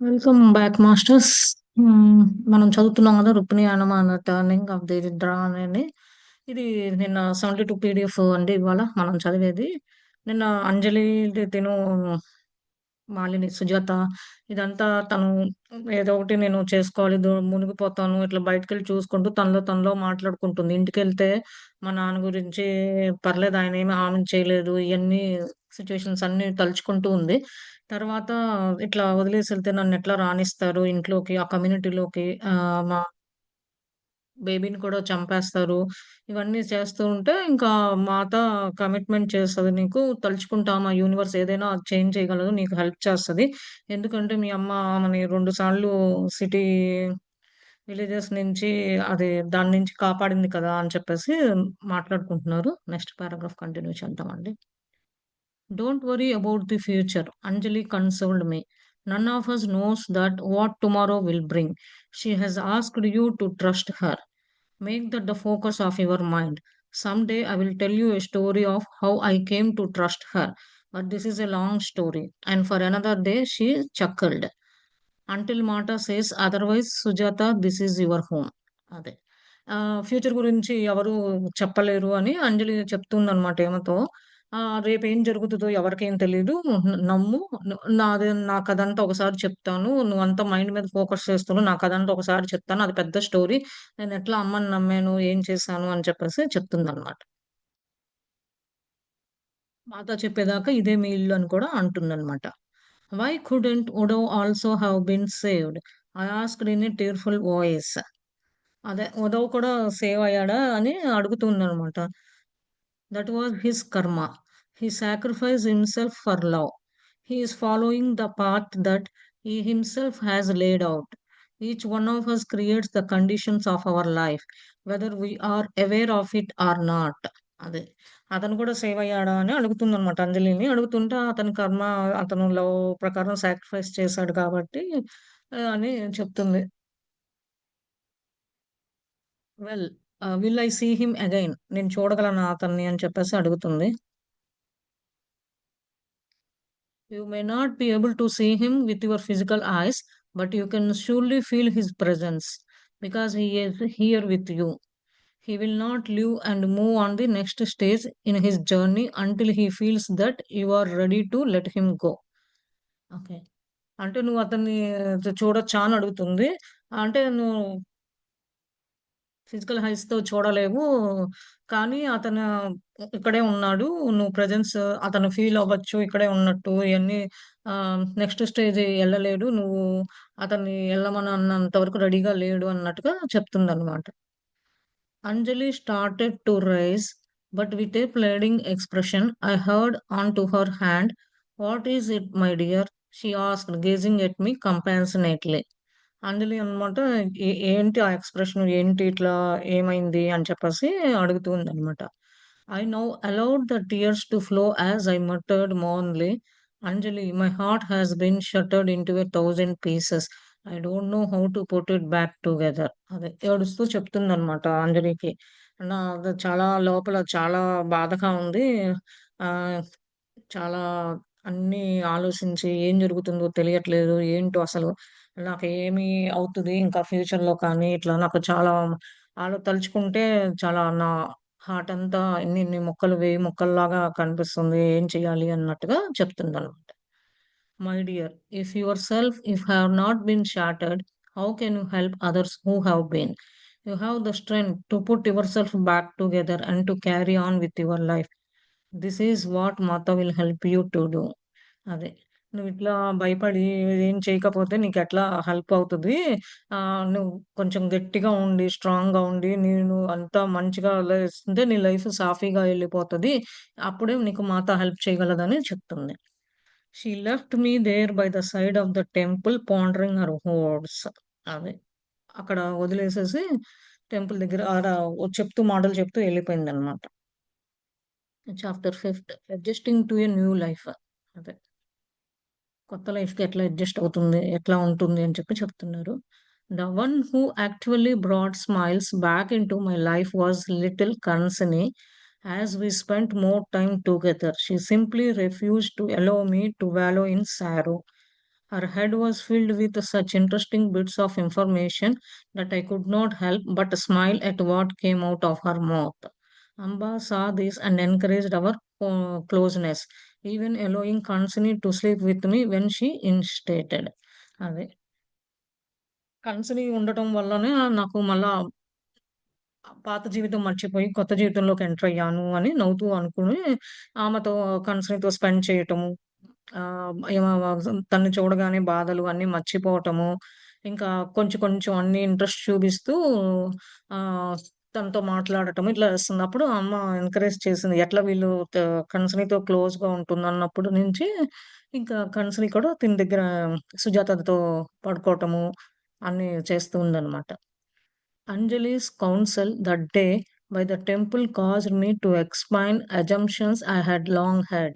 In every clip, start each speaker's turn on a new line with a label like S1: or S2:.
S1: Welcome back masters. మ్మ్, మనం చదువుతున్నాం కదా రుక్మిణి అనుమాన టర్నింగ్ ఆఫ్ ది డ్రా అని. ఇది నిన్న 72 పీడిఎఫ్ అండి. ఇవాళ మనం చదివేది నిన్న అంజలి తిను మాలిని సుజాత ఇదంతా తను ఏదో ఒకటి నేను చేసుకోవాలి, మునిగిపోతాను ఇట్లా బయటకెళ్ళి చూసుకుంటూ తనలో మాట్లాడుకుంటుంది. ఇంటికెళ్తే మా నాన్న గురించి పర్లేదు, ఆయన ఏమి హాని చేయలేదు, ఇవన్నీ సిచ్యువేషన్స్ అన్ని తలుచుకుంటూ ఉంది. తర్వాత ఇట్లా వదిలేసి వెళ్తే నన్ను ఎట్లా రానిస్తారు ఇంట్లోకి, ఆ కమ్యూనిటీలోకి, మా బేబీని కూడా చంపేస్తారు. ఇవన్నీ చేస్తూ ఉంటే ఇంకా మాత కమిట్మెంట్ చేస్తది. నీకు తలుచుకుంటామా యూనివర్స్ ఏదైనా చేంజ్ చేయగలదు. నీకు హెల్ప్ చేస్తది. ఎందుకంటే మీ అమ్మ ఆమెని 2 సార్లు సిటీ విలేజెస్ నుంచి అది దాని నుంచి కాపాడింది కదా అని చెప్పేసి మాట్లాడుకుంటున్నారు. నెక్స్ట్ పారాగ్రాఫ్ కంటిన్యూ చేద్దామండి. Don't worry about the future, Anjali consoled me. None of us knows that what tomorrow will bring. She has asked you to trust her. Make that the focus of your mind. Someday I will tell you a story of how I came to trust her. But this is a long story. And for another day, she chuckled. Until Mata says, otherwise, Sujata, this is your home. అదే. Future గురించి ఎవరు చెప్పలేరు అని అంజలి చెప్తుందనమాట ఈమెతో. రేపేం జరుగుతదో ఎవరికేం తెలీదు. నమ్ము. నా కథంతా ఒకసారి చెప్తాను. నువ్వంతా మైండ్ మీద ఫోకస్ చేస్తున్నావు. నా కథంతా ఒకసారి చెప్తాను. అది పెద్ద స్టోరీ. నేనెట్లా అమ్మని నమ్మాను, ఏం చేశాను అని చెప్పేసి చెప్తుందనమాట. మాతో చెప్పేదాకా ఇదే మీ ఇల్లు అని కూడా అంటుందనమాట. Why couldn't Uddhav also have been saved? I asked in a tearful voice. అదే ఉదవ్ కూడా సేవ్ అయ్యాడా అని అడుగుతుందనమాట. That was his karma. He sacrificed himself for love. He is following the path that he himself has laid out. Each one of us creates the conditions of our life, whether we are aware of it or not. అదే. అతను కూడా save అయ్యాడా అని అడుగుతుందనమాట అంజలిని. అడుగుతుంటే అతని కర్మ, అతను love ప్రకారం సాక్రిఫైస్ చేశాడు కాబట్టి అని చెప్తుంది. Well will I see him again? నేను చూడగలనా అతన్ని అని చెప్పేసి అడుగుతుంది. You may not be able to see him with your physical eyes, but you can surely feel his presence because he is here with you. He will not leave and move on the next stage in his journey until he feels that you are ready to let him go. Okay. అంటే నువ్వు అతన్ని చూడొచ్చా అని అడుగుతుంది. అంటే నువ్వు physical హైస్‌తో చూడలేవు. కానీ అతను ఇక్కడే ఉన్నాడు. నువ్వు ప్రెజెన్స్ అతను ఫీల్ అవ్వచ్చు ఇక్కడే ఉన్నట్టు. ఇయన్నీ నెక్స్ట్ స్టేజ్ ఎళ్ళలేడు. నువ్వు అతన్ని ఎళ్ళమని అన్నంత వరకు రెడీగా లేడు అన్నట్టుగా చెప్తుందనమాట. Anjali started to rise, but with a pleading expression. I held onto her hand. What is it, my dear? She asked, gazing at me compassionately. అంజలి అనమాట. ఏంటి ఆ ఎక్స్‌ప్రెషన్, ఏంటి ఇట్లా ఏమైంది అని చెప్పేసి అడుగుతుందనమాట. I now allowed the tears to flow as I muttered mournfully, Anjali, my heart has been shattered into 1,000 pieces. I don't know how to put it back together. అదే ఏడుస్తూ చెప్తుందనమాట అంజలికి. అది చాలా లోపల చాలా బాధగా ఉంది. ఆహ్, చాలా అన్నీ ఆలోచించి ఏం జరుగుతుందో తెలియట్లేదు. ఏంటో అసలు నాకేమి అవుతది ఇంకా ఫ్యూచర్‌లో కానీ, ఇట్లా నాకు చాలా తలుచుకుంటే చాలా నా హార్ట్ అంతా ఇన్ని ఇన్ని ముక్కలు, వేయి ముక్కల్లాగా కనిపిస్తుంది. ఏం చేయాలి అన్నట్టుగా చెప్తుందనమాట. My dear, if have not been shattered, how can you help others who have been? You have the strength to put yourself back together and to carry on with your life. This is what Mata will help you to do. అదే. నువ్విట్లా భయపడి ఏం చేయకపోతే నీకెట్లా help అవుతది. నువ్వు కొంచెం గట్టిగా ఉండి, స్ట్రాంగ్‌గా ఉండి, నేను అంతా మంచిగా ఆలోచిస్తుంటే నీ లైఫ్ సాఫీగా ఎళ్ళిపోతది. అప్పుడే నీకు మాత హెల్ప్ చేయగలదని చెప్తుంది. She left me there by the side of the temple pondering her words. అదే. అక్కడ వదిలేసేసి టెంపుల్ దగ్గర ఆడ చెప్తూ మాటలు చెప్తూ ఎళ్ళిపోయిందనమాట. Chapter 5 adjusting to a new life. అదే. కొత్త లైఫ్‌కి ఎట్లా అడ్జస్ట్ అవుతుంది, ఎట్లా ఉంటుంది అని చెప్పి చెప్తున్నారు. The one who actually brought smiles back into my life was little Kansini. As we spent more time together, she simply refused to allow me to wallow in sorrow. Her head was filled with such interesting bits of information that I could not help but smile at what came out of her mouth. Amba saw this and encouraged our closeness, even allowing Kansini to sleep with me when she instated. అదే కన్సని ఉండటం వల్లనే నాకు మళ్ళా పాత జీవితం మర్చిపోయి కొత్త జీవితంలోకి ఎంటర్ అయ్యాను అని నవ్వుతూ అనుకుని ఆమెతో కన్సనితో స్పెండ్ చేయటము. తనని చూడగానే బాధలు అన్నీ మర్చిపోవటము. ఇంకా కొంచెం కొంచెం అన్నీ ఇంట్రెస్ట్ చూపిస్తూ ఆహ్, తనతో మాట్లాడటం ఇట్లా చేస్తుంది. అప్పుడు అమ్మ ఎంకరేజ్ చేసింది. ఎట్లా వీళ్ళు కన్సనితో క్లోజ్‌గా ఉంటుందన్నప్పుడు నుంచి ఇంకా కన్సని కూడా తిన దగ్గర సుజాతతో పడుకోవటము అన్నీ చేస్తూ ఉందనమాట. Anjali's counsel that day by the temple caused me to expand assumptions I had long had.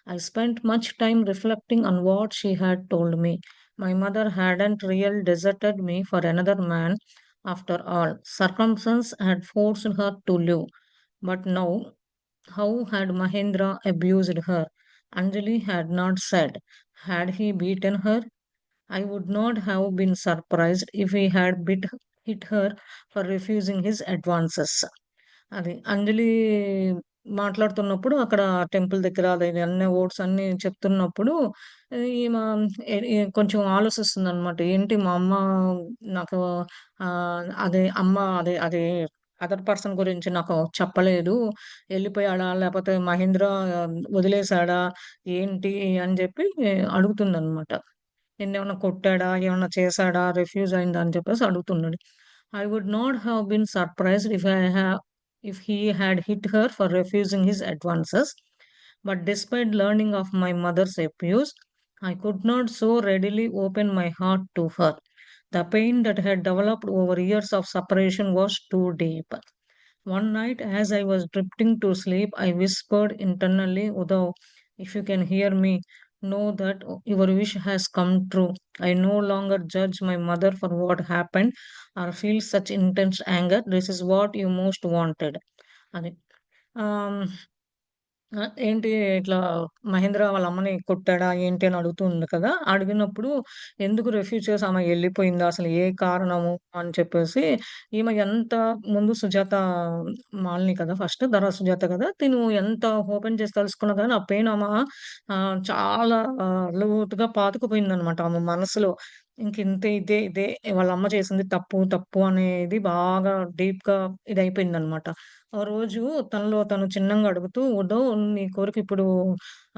S1: I spent much time reflecting on what she had told me. My mother hadn't really deserted me for another man after all. Circumstance had forced her to live. But now, how had Mahendra abused her? Anjali had not said. Had he beaten her? I would not have been surprised if he had hit her for refusing his advances. అది అంజలి మాట్లాడుతున్నప్పుడు అక్కడ temple దగ్గర అదే అన్ని oats అన్నీ చెప్తున్నప్పుడు ఈమె కొంచెం ఆలోచిస్తుందనమాట. ఏంటి మా అమ్మ నాకు అదే అమ్మ అదే అదర్ పర్సన్ గురించి నాకు చెప్పలేదు. ఎళ్ళిపోయాడా? లేపోతే మహేంద్ర వదిలేసాడా? ఏంటి అని జెప్పి అడుగుతుందనమాట. నిన్నేమన్నా కొట్టాడా? ఏమన్నా చేశాడా? రిఫ్యూజ్ అయిందా? అని చెప్పేసి అడుగుతున్నాడు. I would not have been surprised if he had hit her for refusing his advances. But despite learning of my mother's abuse, I could not so readily open my heart to her. The pain that had developed over years of separation was too deep. One night, as I was drifting to sleep, I whispered internally, Udav, if you can hear me, know that your wish has come true. I no longer judge my mother for what happened or feel such intense anger. This is what you most wanted. అది. ఆహ్, ఏంటి ఇట్లా మహేంద్ర వాళ్ళ అమ్మని కొట్టాడా? ఏంటి అని అడుగుతుంది కదా! అడిగినప్పుడు ఎందుకు రిఫ్యూజ్ చేసి ఆమె ఎళ్ళిపోయిందా? అసలు ఏ కారణము? అని చెప్పేసి ఈమె ఎంత ముందు సుజాత మాలిని కదా! ఫస్ట్ తర్వాత సుజాత కదా! తిను ఎంత ఓపెన్ చేసి తెలుసుకున్నా గాని ఆ పెయిన్ ఆమె చాలా లోతుగా పాతుకుపోయిందనమాట ఆమె మనసులో. ఇంకింతే ఇదే వాళ్ళ అమ్మ చేసింది తప్పు, తప్పు అనేది బాగా డీప్‌గా ఇదయిపోయిందనమాట. ఓ రోజు తనలో తను చిన్నంగా అడుగుతూ, "ఉదో నీ కోరిక ఇప్పుడు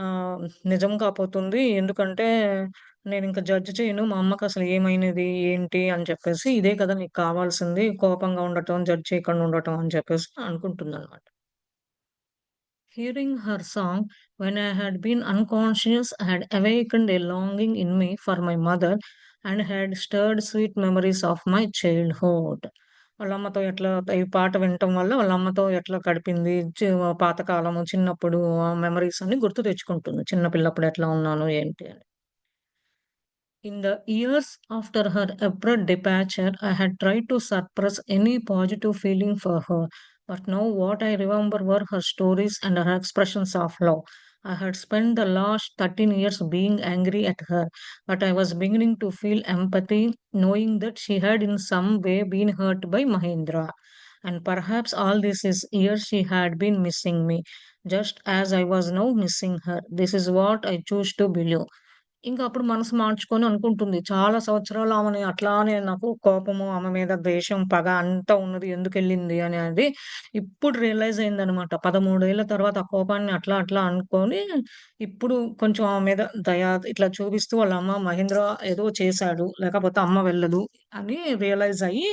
S1: ఆహ్, నిజం కాబోతుంది. ఎందుకంటే నేనింక జడ్జ్ చేయను. మా అమ్మకసలు ఏమైనది? ఏంటి?" అని చెప్పేసి, "ఇదే కదా నీకు కావాల్సింది. కోపంగా ఉండటం, జడ్జ్ చేయకుండా ఉండటం" అని చెప్పేసి అనుకుంటుందనమాట. Hearing her song when I had been unconscious had awakened a longing in me for my mother and had stirred sweet memories of my childhood. వాళ్ళ అమ్మతో ఎట్లా ఈ పాట వినటం వల్ల వాళ్ళ అమ్మతో ఎట్లా గడిపింది, పాతకాలము, చిన్నప్పుడు ఆ మెమోరీస్ అన్నీ గుర్తు తెచ్చుకుంటుంది. చిన్న పిల్లప్పుడు ఎట్లా ఉన్నాను, ఏంటి అని. In the years after her abrupt departure, I had tried to suppress any positive feeling for her, but now what I remember were her stories and her expressions of love. I had spent the last 13 years being angry at her, but I was beginning to feel empathy, knowing that she had in some way been hurt by Mahendra. And perhaps all this is years she had been missing me, just as I was now missing her. This is what I choose to believe. ఇంకా అప్పుడు మనసు మార్చుకొని అనుకుంటుంది. చాలా సంవత్సరాలు ఆమెని అట్లానే నాకు కోపము, ఆమె మీద ద్వేషం, పగ అంతా ఉన్నది. ఎందుకెళ్ళింది అనేది ఇప్పుడు రియలైజ్ అయిందనమాట. 13 ఏళ్ల తర్వాత ఆ కోపాన్ని అట్లా అట్లా అనుకోని ఇప్పుడు కొంచెం ఆమె మీద దయ ఇట్లా చూపిస్తూ వాళ్ళ అమ్మ మహేంద్ర ఏదో చేశాడు. లేకపోతే అమ్మ వెళ్ళదు అని రియలైజ్ అయ్యి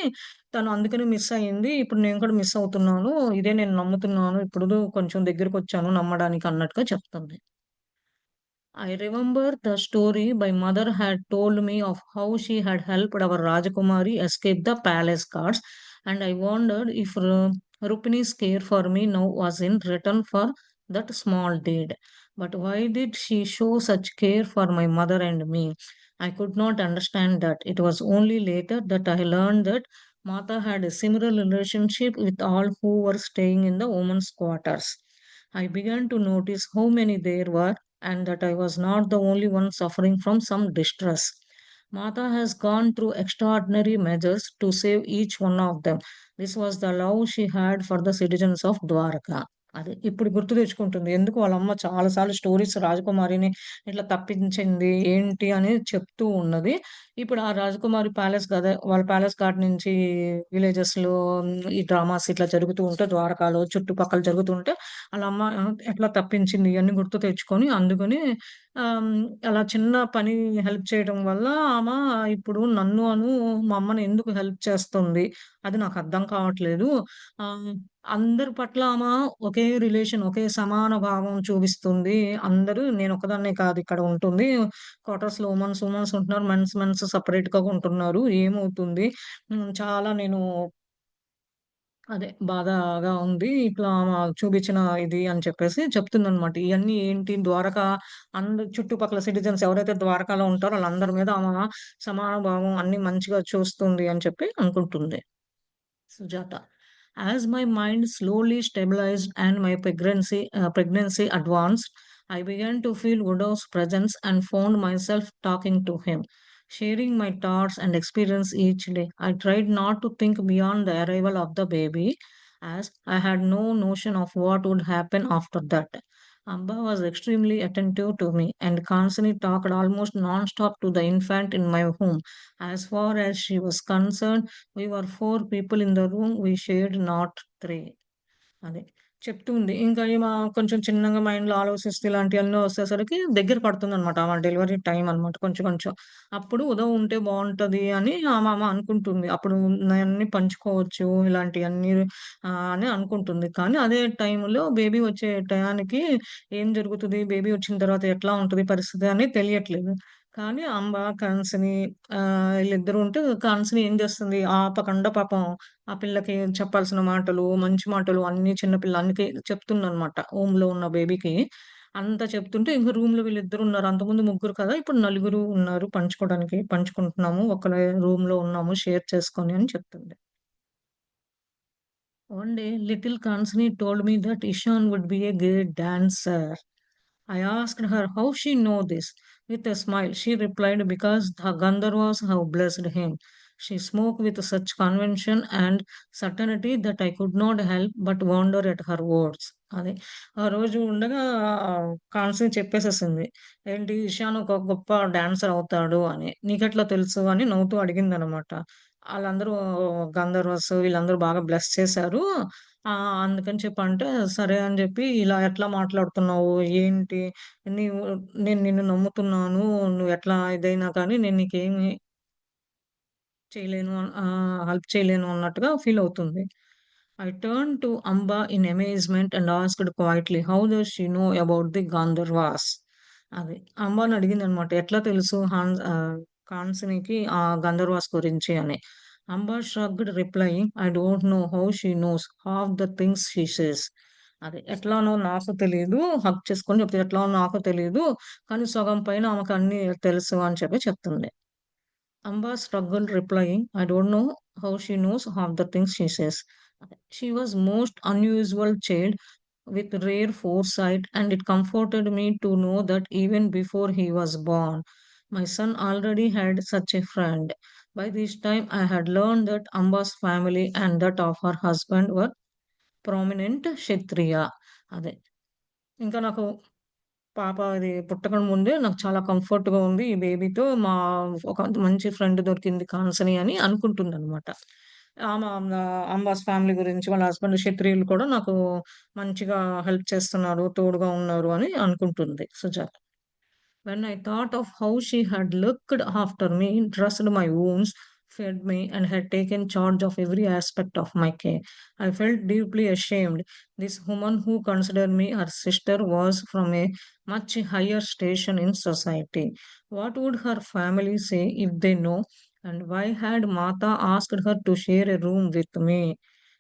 S1: తను అందుకనే మిస్ అయింది. ఇప్పుడు నేను కూడా మిస్ అవుతున్నాను. ఇదే నేను నమ్ముతున్నాను. ఇప్పుడు కొంచెం దగ్గరకొచ్చాను నమ్మడానికి అన్నట్టుగా చెప్తుంది. I remember the story my mother had told me of how she had helped our Rajakumari escape the palace guards, and I wondered if Rupini's care for me now was in return for that small deed. But why did she show such care for my mother and me? I could not understand that. It was only later that I learned that Mata had a similar relationship with all who were staying in the women's quarters. I began to notice how many there were and that I was not the only one suffering from some distress. Mata has gone through extraordinary measures to save each one of them. This was the love she had for the citizens of Dwarka. అది ఇప్పుడు గుర్తు తెచ్చుకుంటుంది. ఎందుకు వాళ్ళ అమ్మ చాలా సార్లు stories రాజకుమారిని ఇట్లా తప్పించింది ఏంటి అని చెప్తూ ఉన్నది. ఇప్పుడు ఆ రాజకుమారి ప్యాలెస్ గదా! వాళ్ళ ప్యాలెస్ గార్డ్ నుంచి విలేజెస్‌లో ఈ డ్రామాస్ ఇట్లా జరుగుతూ ఉంటే ద్వారకాలో చుట్టుపక్కల జరుగుతుంటే ఆళ్ళ అమ్మ ఎట్లా తప్పించింది ఇయన్నీ గుర్తు తెచ్చుకొని అందుకని ఆహ్, అలా చిన్న పని హెల్ప్ చేయడం వల్ల ఆమ ఇప్పుడు మా అమ్మని ఎందుకు హెల్ప్ చేస్తుంది? అది నాకు అర్థం కావట్లేదు. ఆహ్, అందరి పట్ల ఒకే రిలేషన్, ఒకే సమాన భావం చూపిస్తుంది. అందరూ నేనొక్కదాన్నే కాదు ఇక్కడ ఉంటుంది. క్వార్టర్స్‌లో ఉమెన్స్ ఉంటున్నారు. మెన్స్ సెపరేట్‌గా ఉంటున్నారు. ఏమవుతుంది? చాలా నేను బాధగా ఉంది. ఇట్లా చూపించిన ఇది అని చెప్పేసి చెప్తుందనమాట. ఇయన్నీ ఏంటి ద్వారకా చుట్టుపక్కల సిటిజన్స్ ఎవరైతే ద్వారకాలో ఉంటారో ఆళ్ళందరి మీద సమాన భావం అన్నీ మంచిగా చూస్తుంది అని చెప్పి అనుకుంటుంది. Sujata. As my mind slowly stabilized and my pregnancy advanced, I began to feel Udo's presence and found myself talking to him, sharing my thoughts and experience each day. I tried not to think beyond the arrival of the baby, as I had no notion of what would happen after that. Amba was extremely attentive to me and constantly talked almost non-stop to the infant in my home. As far as she was concerned, we were 4 people in the room. We shared not 3. అదే. చెప్తూ ఉంది. ఇంకా ఈమ కొంచెం చిన్నగా మైండ్‌లో ఆలోచిస్తూ ఇలాంటియన్నీ వచ్చేసరికి దగ్గర పడుతుందనమాట. ఆమె డెలివరీ టైమ్ అనమాట కొంచెం కొంచెం. అప్పుడు ఉదవ్ ఉంటే బావుంటది అని ఆమె అనుకుంటుంది. అప్పుడు ఉన్నయన్నీ పంచుకోవచ్చు ఇలాంటియన్నీ అని అనుకుంటుంది. కానీ అదే టైంలో బేబీ వచ్చే టయానికి ఏం జరుగుతది? బేబీ వచ్చిన తర్వాత ఎట్లా ఉంటది పరిస్థితి అని తెలియట్లేదు. కానీ అంబ, కన్స్‌ని ఈళ్ళిద్దరూ ఉంటే కాన్స్‌ని ఏం చేస్తుంది? ఆపకుండా పాపం ఆ పిల్లకి చెప్పాల్సిన మాటలు, మంచి మాటలు అన్నీ చిన్న పిల్ల అందుకే చెప్తుందనమాట. వూమ్‌లో ఉన్న బేబీకి. అంతా చెప్తుంటే ఇంక రూమ్‌లో వీళ్ళిద్దరున్నారు. అంతకుముందు ముగ్గురు కదా! ఇప్పుడు నలుగురు ఉన్నారు పంచుకోవడానికి. పంచుకుంటున్నాము. ఒకలే రూమ్‌లో ఉన్నాము షేర్ చేసుకొని అని చెప్తుంది. One day, little Kansini told me that Ishan would be a great dancer. I asked her how she know this. With a smile, she replied, because the Gandharvas have blessed him. She spoke with such conviction and certainty that I could not help but wonder at her words. అది. ఆ రోజు ఉండగా కాన్సీ చెప్పేసేసింది. ఏంటి ఇషాన్ ఒక గొప్ప dancer అవుతాడు అని. నీకెట్లా తెలుసు అని నవ్వుతూ అడిగిందనమాట. ఆళ్ళందరూ గంధర్వస్ వీళ్ళందరూ బాగా బ్లెస్ చేశారు. అందుకని చెప్పంటే, సరే అని జెప్పి, ఇలా ఎట్లా మాట్లాడుతున్నావు? ఏంటి? నీవు నేను నిన్ను నమ్ముతున్నాను. నువ్వెట్లా ఇదైనా కానీ నేను నీకేమి హెల్ప్ చేయలేను అన్నట్టుగా ఫీలవుతుంది. I turned to Amba in amazement and asked quietly, how does she know about the Gandharvas? అది. అంబాని అడిగిందనమాట. ఎట్లా తెలుసు కాన్సినికి ఆ గంధర్వాస్ గురించి అని. అంబా షrugged replying, I don't know how she knows half the things she says. అది. ఎట్లానో నాకు తెలీదు. హగ్ చేసుకొని చెప్తది. ఎట్లానో నాకు తెలీదు. కానీ సగం పైన ఆమెకు అన్నీ తెలుసు అని చెప్పి చెప్తుంది. Amba struggled, replying, I don't know how she knows half the things she says. She was most unusual child with rare foresight, and it comforted me to know that even before he was born, my son already had such a friend. By this time, I had learned that Amba's family and that of her husband were prominent Kshatriya. అదే. ఇంకా నాకు పాప అది పుట్టక ముందే నాకు చాలా కంఫర్ట్‌గా ఉంది. ఈ బేబీతో ఒక మంచి ఫ్రెండ్ దొరికింది కాన్సని అని అనుకుంటుందనమాట. ఆమె అంబాస్ ఫ్యామిలీ గురించి వాళ్ళ హస్బెండ్ క్షత్రియులు కూడా నాకు మంచిగా హెల్ప్ చేస్తున్నారు, తోడుగా ఉన్నారు అని అనుకుంటుంది Sujatha. When I thought of how she had looked after me, dressed my wounds, fed me, and had taken charge of every aspect of my care, I felt deeply ashamed. This woman who considered me her sister was from a much higher station in society. What would her family say if they know? And why had Mata asked her to share a room with me?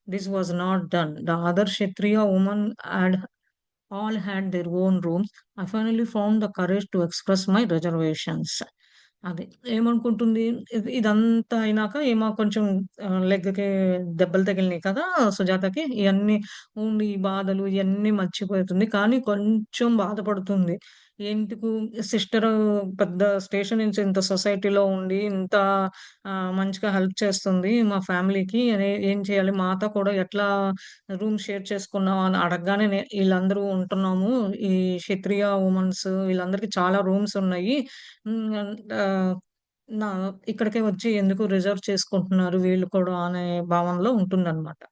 S1: This was not done. The other Kshatriya woman had all had their own rooms. I finally found the courage to express my reservations. అది. ఏమనుకుంటుంది ఇదంతా అయినాక కొంచెం లెగ్‌కి దెబ్బలు తగిలినాయి కదా! సుజాతకి. ఇయన్నీ ఉండి ఈ బాధలు ఇయన్నీ మర్చిపోతుంది. కానీ కొంచెం బాధపడుతుంది. ఎందుకు సిస్టరు పెద్ద స్టేషన్ నుంచి ఇంత సొసైటీలో ఉండి, ఇంత మంచిగా హెల్ప్ చేస్తుంది మా ఫ్యామిలీకి. ఏం చేయాలి? మాతో కూడా ఎట్లా రూమ్ షేర్ చేసుకున్నాం అని అడగగానే ఈళ్ళందరూ ఉంటున్నాము. ఈ క్షత్రియ వుమెన్స్ వీళ్ళందరికీ చాలా రూమ్స్ ఉన్నాయి. హ్మ్. ఆహ్, నా ఇక్కడికే వచ్చి ఎందుకు రిజర్వ్ చేసుకుంటున్నారు వీళ్ళు కూడా అనే భావనలో ఉంటుందన్నమాట.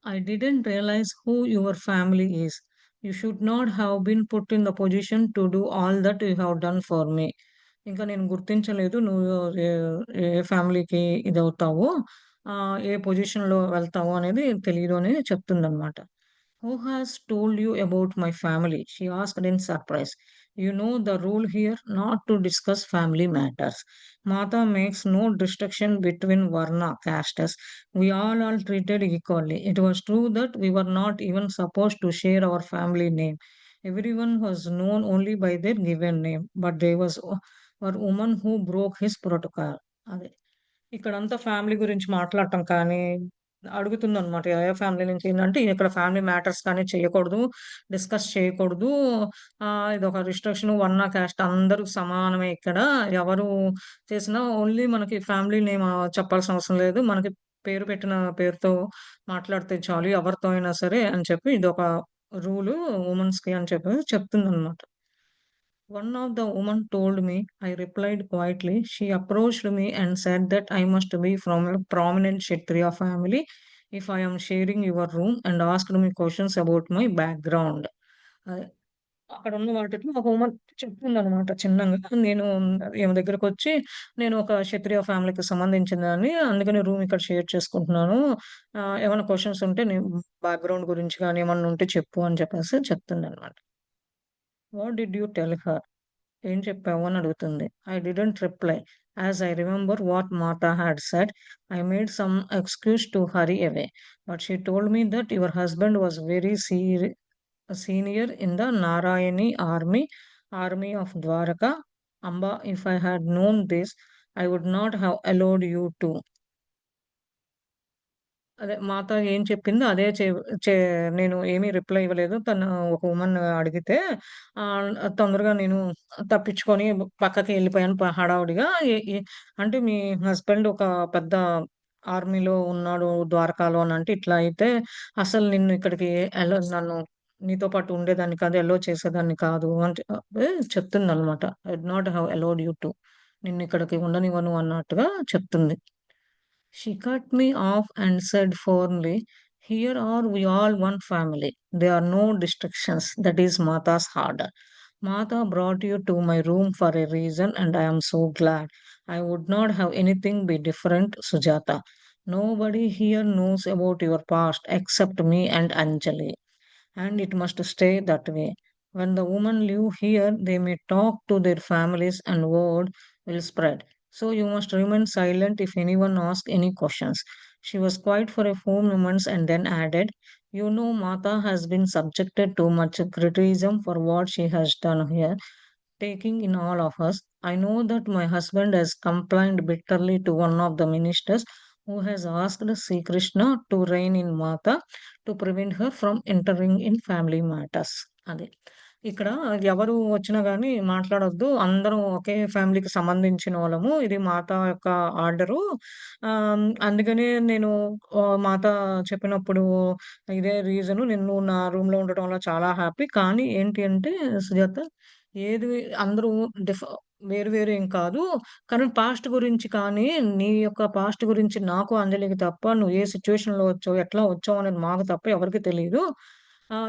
S1: I didn't realize who your family is. You should not have been put in the position to do all that you have done for me. ఇంకా నేను గుర్తించలేదు నువ్వు ఏ ఏ ఫ్యామిలీకి ఇదవుతావో, ఏ పొజిషన్‌లో వెళ్తావో అనేది తెలీదు అని చెప్తుందనమాట. "Who has told you about my family?" she asked in surprise. "You know the rule here not to discuss family matters. Mata makes no distinction between Varna castes. We all are treated equally. It was true that we were not even supposed to share our family name. Everyone was known only by their given name, but there was one woman who broke his protocol." అదే. ఇక్కడంతా family గురించి మాట్లాడటం కానీ, అడుగుతుందనమాట. ఏ family నుంచి ఏందంటే, ఇక్కడ family matters కానీ చేయకూడదు, డిస్కస్ చేయకూడదు. ఇదొక రిస్ట్రిక్షన్ వన్ కాస్ట్ అందరూ సమానమే ఇక్కడ. ఎవరు చేసినా ఓన్లీ మనకి ఫ్యామిలీ నేమ్ చెప్పాల్సిన అవసరం లేదు. మనకి పేరు పెట్టిన పేరుతో మాట్లాడితే చాలు ఎవరితో అయినా సరే అని చెప్పి ఇదొక రూలు వుమెన్స్‌కి అని చెప్పి చెప్తుందనమాట. One of the women told me. I replied quietly. She approached me and said that I must be from a prominent Kshatriya family if I am sharing your room, and asked me questions about my background. అదే. అక్కడున్న వాటిలో ఒక woman చెప్తుందనమాట చిన్నంగా. ఈమె దగ్గరకొచ్చి, "నేను ఒక క్షత్రియ ఫ్యామిలీకి సంబంధించిన దాన్ని. అందుకని రూమ్ ఇక్కడ షేర్ చేసుకుంటున్నాను. ఏమన్నా క్వెషన్స్ ఉంటే బ్యాక్‌గ్రౌండ్ గురించి గాని ఏమన్నా ఉంటే చెప్పు" అని చెప్పేసి చెప్తుందనమాట. "What did you tell her?" ఏం చెప్పావు అని అడుగుతుంది. I didn't reply. As I remember what Mata had said, I made some excuse to hurry away. But she told me that your husband was very senior in the Narayani army of Dwaraka. Amba, if I had known this, I would not have allowed you to. అదే మాత ఏం చెప్పిందో అదే చే చే నేను ఏమీ reply ఇవ్వలేదు. తను ఒక వుమన్ అడిగితే తొందరగా నేను తప్పించుకొని పక్కకి ఎళ్ళిపోయాను హడావుడిగా. ఎ ఎ అంటే మీ హస్బెండ్ ఒక పెద్ద ఆర్మీలో ఉన్నాడు ద్వారకాలో అనంటే, ఇట్లా అయితే అసలు నిన్ను ఇక్కడికి నన్ను నీతో పాటు ఉండేదాన్ని కాదు. ఎలో చేసేదాన్ని కాదు అంటే చెప్తుందనమాట. I would not have allowed you to. నిన్నిక్కడికి ఉండనివ్వను అన్నట్టుగా చెప్తుంది. She cut me off and said firmly, "Here are we all one family. There are no distractions. That is Mata's order. Mata brought you to my room for a reason, and I am so glad. I would not have anything be different, Sujata. Nobody here knows about your past except me and Anjali, and it must stay that way. When the women live here, they may talk to their families and word will spread. So you must remain silent if anyone asks any questions." She was quiet for a few moments and then added, "You know, Mata has been subjected to much criticism for what she has done here, taking in all of us. I know that my husband has complained bitterly to one of the ministers who has asked Sri Krishna to reign in Mata to prevent her from entering in family matters." అది. ఇక్కడ ఎవరు వచ్చినా గాని మాట్లాడొద్దు. అందరం ఒకే ఫ్యామిలీకి సంబంధించినోళ్ళము. ఇది మాత యొక్క ఆర్డరు. అందుకనే నేను మాత చెప్పినప్పుడు ఇదే రీజను. నువ్వు నా రూమ్‌లో ఉండటం వల్ల చాలా హ్యాపీ. కానీ ఏంటి అంటే సుజాత, ఏది అందరూ డిఫ వేరు వేరు ఏం కాదు. కానీ పాస్ట్ గురించి కానీ, నీ యొక్క పాస్ట్ గురించి నాకు, అంజలికి తప్ప నువ్వు ఏ సిట్యుయేషన్‌లో వచ్చావు, ఎట్లా వచ్చావు అనేది మాకు తప్ప ఎవరికీ తెలీదు.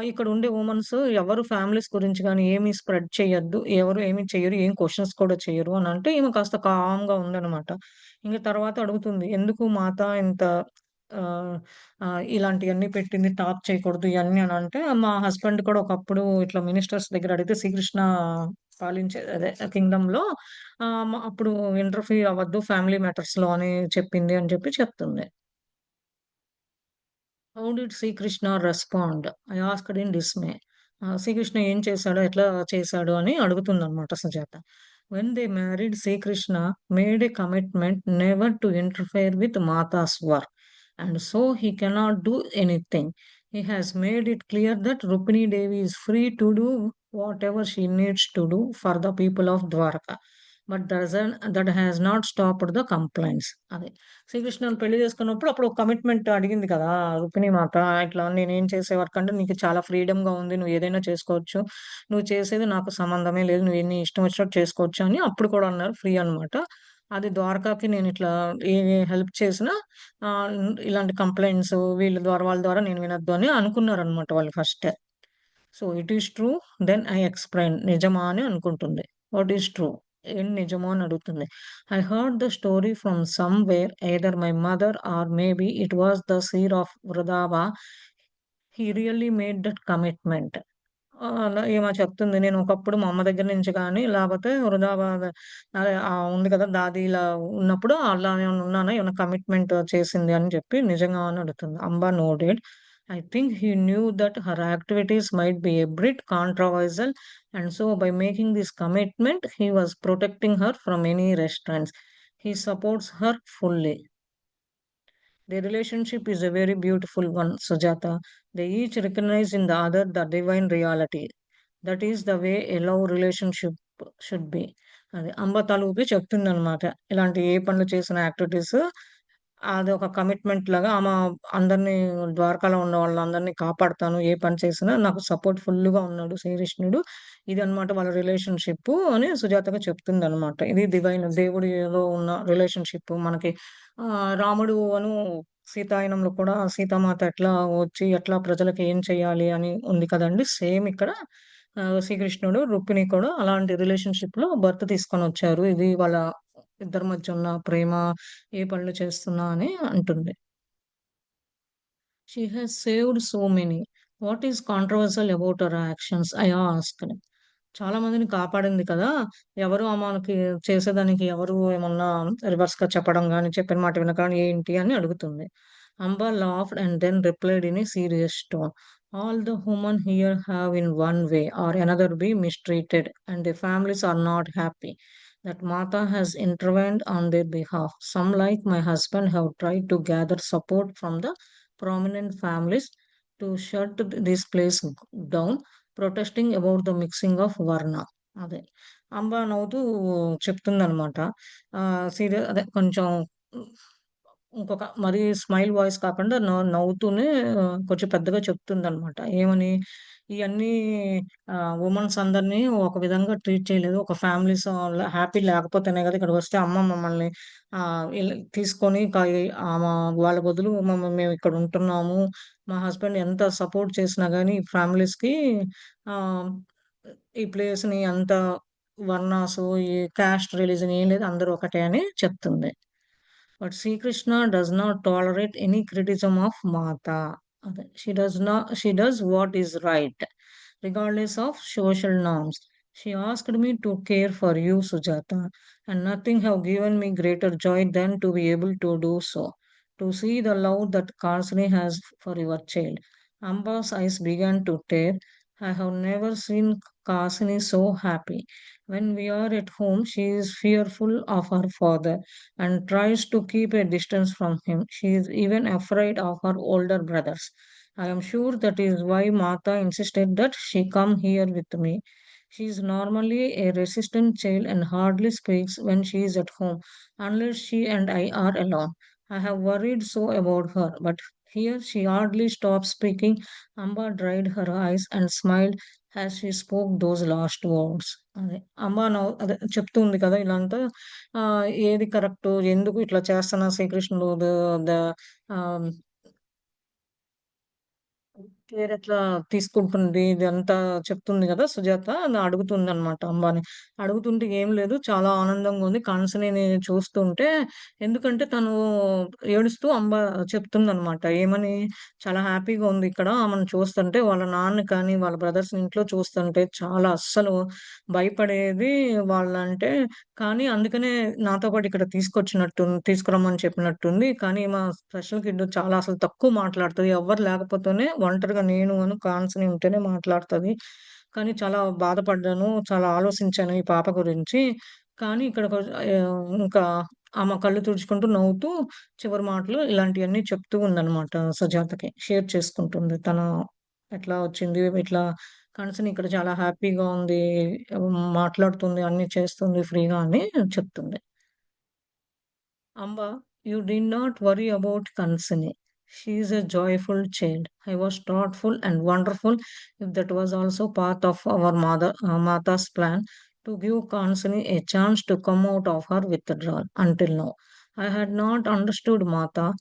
S1: ఇక్కడ ఉండే వుమన్స్ ఎవరు ఫ్యామిలీస్ గురించి గాని ఏమి స్ప్రెడ్ చేయొద్దు. ఎవరు ఏమి చెయ్యరు. ఏం క్వెషన్స్ కూడా చెయ్యరు అనంటే ఈమె కాస్త కామ్‌గా ఉందనమాట. ఇంక తర్వాత అడుగుతుంది. ఎందుకు మాత ఇంత ఆహ్, ఇలాంటియన్నీ పెట్టింది టాక్ చేయకూడదు ఇయన్నీ అనంటే, మా హస్బెండ్ కూడా ఒకప్పుడు ఇట్లా మినిస్టర్స్ దగ్గర అడిగితే శ్రీకృష్ణ పాలించే అదే కింగ్‌డమ్‌లో అప్పుడు ఇంటర్ఫియర్ అవ్వద్దు ఫ్యామిలీ మ్యాటర్స్‌లో అని చెప్పింది అని చెప్పి చెప్తుంది. How did Shrikrishna respond? I asked in dismay. Shrikrishna ఏం చేశాడో, ఎట్లా చేశాడు అని అడుగుతుందనమాట Sujatha. When they married, Shrikrishna made a commitment never to interfere with Mata's work. And so he cannot do anything. He has made it clear that Rukmini Devi is free to do whatever she needs to do for the people of Dwarka. But that has not stopped the complaints. అదే శ్రీకృష్ణుని పెళ్లి చేసుకున్నప్పుడు అప్పుడు commitment అడిగింది కదా రుక్మిణి మాత. ఇట్లా నేనేం చేసే వర్క్ అంటే నీకు చాలా ఫ్రీడమ్ గా ఉంది, నువ్వు ఏదైనా చేసుకోవచ్చు, నువ్వు చేసేది నాకు సంబంధమే లేదు, నువ్వు ఎన్ని ఇష్టం వచ్చినట్టు చేసుకోవచ్చు అని అప్పుడు కూడా అన్నారు, ఫ్రీ అన్నమాట. అది ద్వారకాకి నేను ఇట్లా ఏ హెల్ప్ చేసినా ఇలాంటి కంప్లైంట్స్ వాళ్ళ ద్వారా నేను వినొద్దు అని అనుకున్నారనమాట వాళ్ళు first. So it is true. Then I explain. నిజమా అని అనుకుంటుంది. What is true? ఏం నిజమో అని అడుగుతుంది. I heard the story from somewhere either my mother or maybe it was the seer of Vrindavan. He really made that commitment. అలా ఈమె చెప్తుంది. నేను ఒకప్పుడు మా అమ్మ దగ్గర నుంచి గాని, లేపోతే వృధాబాద్ అదే ఉంది కదా! దాదీలా ఉన్నప్పుడు అలా ఏమన్నా ఉన్నానా? ఏమన్నా కమిట్మెంట్ చేసింది అని చెప్పి నిజంగా అని అడుగుతుంది. అంబా నోడెడ్. I think he knew that her activities might be a bit controversial, and so by making this commitment, he was protecting her from any restraints. He supports her fully. Their relationship is a very beautiful one, Sujata. They each recognize in the other the divine reality. That is the way a love relationship should be. అది అంబ తలూపి చెప్తుందనమాట. ఇలాంటి ఏ పనులు చేసిన activities అదొక commitment లాగా ఆమె అందరిని ద్వారకాలో ఉన్న వాళ్ళందరినీ కాపాడుతాను. ఏ పని చేసినా నాకు సపోర్ట్ ఫుల్‌గా ఉన్నాడు శ్రీకృష్ణుడు. ఇదనమాట వాళ్ళ రిలేషన్‌షిప్పు అని సుజాతగా చెప్తుందనమాట. ఇది దేవుడిలో ఉన్న రిలేషన్‌షిప్ మనకి రాముడు సీతాయనంలో కూడా సీతామాత ఎట్లా వచ్చి ఎట్లా ప్రజలకి ఏం చేయాలి అని ఉంది కదండీ! సేమ్ ఇక్కడ శ్రీకృష్ణుడు, రుక్మిణి కూడా అలాంటి రిలేషన్‌షిప్‌లో బర్త్ తీసుకొనొచ్చారు. ఇది వాళ్ళ ఇద్దరి మధ్య ఉన్న ప్రేమ, ఏ పనులు చేస్తున్నా అని అంటుంది. She has saved so many. What is controversial about her actions? I asked. చాలా మందిని కాపాడింది కదా! ఎవరు ఆమెకి చేసేదానికి ఎవరు ఏమన్నా రివర్స్‌గా చెప్పడం గాని, చెప్పిన మాట వినక ఏంటి అని అడుగుతుంది. అంబా laughed and then replied in a serious tone. All the women here have in one way or another been mistreated and their families are not happy. That Mata has intervened on their behalf. Some, like my husband, have tried to gather support from the prominent families to shut this place down, protesting about the mixing of వర్ణ. అదే. అంబ నవ్వుతూ చెప్తుందనమాట. అదే కొంచెం ఇంకొక మరీ smile voice కాకుండా నవ్వుతూనే కొంచెం పెద్దగా చెప్తుందనమాట. ఏమని? ఇయన్నీ వుమన్స్ అందరిని ఒక విధంగా ట్రీట్ చేయలేదు. ఒక ఫ్యామిలీస్ హ్యాపీ లేకపోతేనే కదా ఇక్కడికొస్తే అమ్మ మమ్మల్ని తీసుకొని వాళ్ళ బదులు మేమిక్కడ ఉంటున్నాము. మా హస్బెండ్ ఎంత సపోర్ట్ చేసినా గాని ఫ్యామిలీస్‌కి ఆహ్, ఈ ప్లేస్‌ని అంత వర్ణాసు, ఈ కాస్ట్, రిలిజన్ ఏం లేదు. అందరూ ఒకటే అని చెప్తుంది. But Srikrishna does not tolerate any criticism of మాత. అదే. She does what is right regardless of social norms. She asked me to care for you, Sujata, and nothing have given me greater joy than to be able to do so. To see the love that Karsini has for your child. Amba's eyes began to tear. I have never seen Karsini so happy. When we are at home, she is fearful of her father and tries to keep a distance from him. She is even afraid of her older brothers. I am sure that is why Mata insisted that she come here with me. She is normally a resistant child and hardly speaks when she is at home, unless she and I are alone. I have worried so about her, but here she hardly stopped speaking. Amba dried her eyes and smiled as she spoke those last words. అదే. అమ్మ అదే చెప్తూ ఉంది కదా! ఇలా అంతా ఏది correct? ఎందుకు ఇట్లా చేస్తున్నారు శ్రీకృష్ణుడు ద ఆహ్, కేరెట్లా తీసుకుంటుంది ఇదంతా చెప్తుంది గదా! సుజాత. అడుగుతుందనమాట అంబాని. అడుగుతుంటే ఏం లేదు, చాలా ఆనందంగా ఉంది కాన్సీని చూస్తుంటే. ఎందుకంటే తను ఏడుస్తూ చెప్తుందనమాట. ఏమని? చాలా హ్యాపీగా ఉంది ఇక్కడ ఆమెను చూస్తుంటే. వాళ్ళ నాన్న కానీ, వాళ్ళ బ్రదర్స్‌ని ఇంట్లో చూస్తుంటే చాలా అస్సలు భయపడేది వాళ్ళంటే. కానీ అందుకనే నాతో పాటు ఇక్కడ తీసుకురమ్మని చెప్పినట్టుంది. కానీ మా స్పెషల్ కిడ్ చాలా అసలు తక్కువ మాట్లాడుతది. ఎవ్వరు లేకపోతేనే ఒంటరిగా నేను కాన్సని ఉంటేనే మాట్లాడుతది. కానీ చాలా బాధపడ్డాను. చాలా ఆలోచించాను ఈ పాప గురించి. కానీ ఇంకా ఆమె కళ్ళు తుడుచుకుంటూ నవ్వుతూ చివరి మాటలు ఇలాంటియన్నీ చెప్తూ ఉందనమాట సుజాతకి. షేర్ చేసుకుంటుంది. ఎట్లా వచ్చింది, ఇట్లా కన్సని ఇక్కడ చాలా హ్యాపీగా ఉంది. మాట్లాడుతుంది, అన్నీ చేస్తుంది ఫ్రీగా అని చెప్తుంది. Amba, you need not worry about Kansini. She is a joyful child. I was thoughtful and wonderful if that was also part of our Mata's plan to give Kansini a chance to come out of her withdrawal until now. I had not understood Mata.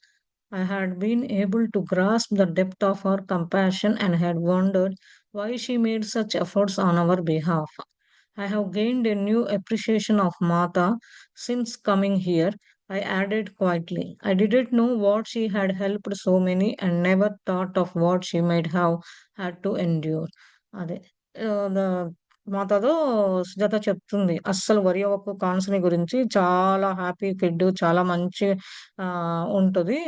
S1: I had been able to grasp the depth of her compassion and had wondered why she made such efforts on our behalf. I have gained a new appreciation of Mata since coming here. I added quietly. I didn't know what she had helped so many and never thought of what she might have had to endure. అదే మాతతో సుజాత చెప్తుంది. అస్సలు వరి అవ్వకు కాన్సని గురించి. చాలా happy kid. చాలా మంచి ఉంటది.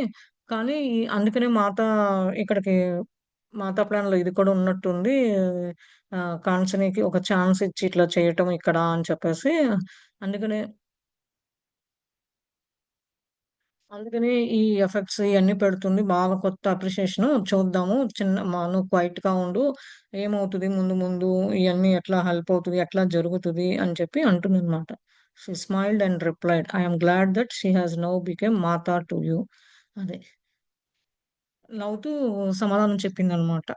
S1: కానీ అందుకనే ఇక్కడికి మాతా ప్లాన్‌లో ఇది కూడా ఉన్నట్టుంది. కాంచనీకి ఒక ఛాన్స్ ఇచ్చి ఇట్లా చేయటం ఇక్కడ అని చెప్పేసి అందుకనే అందుకని ఈ ఎఫెక్ట్స్ ఇయన్నీ పెడుతుంది. బాగా కొత్త అప్రిషియేషను చూద్దాము. నువ్వు క్వైట్‌గా ఉండు. ఏమవుతది ముందు ముందు ఇయన్నీ ఎట్లా హెల్ప్ అవుతది, ఎట్లా జరుగుతది అని చెప్పి అంటుందనమాట. She smiled and replied, I am glad that she has now become Mata to you. అదే. నవ్వుతూ సమాధానం చెప్పిందనమాట.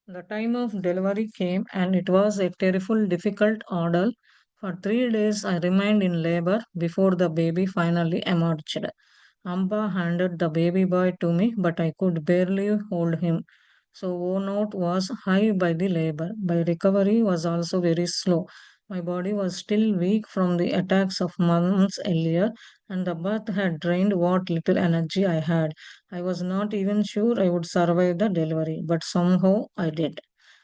S1: The time of delivery came, and it was a terrible, difficult ordeal. For 3 days, I remained in labor before the baby finally emerged. Amba handed the baby boy to me, but I could barely hold him. So, worn out was high by the labor. My recovery was also very slow. My body was still weak from the attacks of months earlier, and the birth had drained what little energy I had. I was not even sure I would survive the delivery, but somehow I did.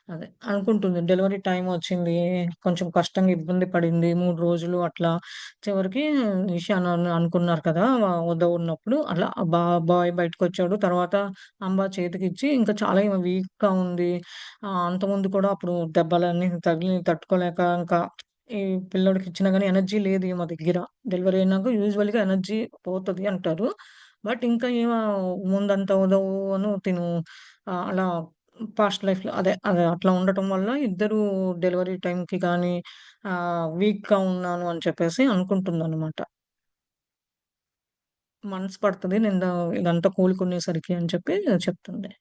S1: అదే అనుకుంటుంది. Delivery time వచ్చింది. కొంచెం కష్టంగా ఇబ్బంది పడింది. 3 రోజులు అట్లా. చివరికి ఇషాన్ అనుకున్నారు కదా! ఉన్నప్పుడు అట్లా బాయ్ బయటకొచ్చాడు. తర్వాత అంబ చేతికిచ్చి ఇంకా చాలా ఈమె వీక్‌గా ఉంది. అంతకుముందు కూడా అప్పుడు దెబ్బలన్నీ తగిలి తట్టుకోలేక ఇంకా ఈ పిల్లోడికిచ్చినా గాని ఎనర్జీ లేదు ఈమె దగ్గర. డెలివరీ అయినాక యూజువల్‌గా ఎనర్జీ పోతది అంటారు. బట్ ఇంకా ఈమె ముందంత ఉదవును తిను అలా పాస్ట్ లైఫ్‌లో అదే అట్లా ఉండటం వల్ల ఇద్దరు డెలివరీ టైమ్‌కి గానీ వీక్‌గా ఉన్నాను అని చెప్పేసి అనుకుంటుందనమాట. మంత్స్ పడతది. ఇదంతా కోలుకునేసరికి అని చెప్పి చెప్తుంది.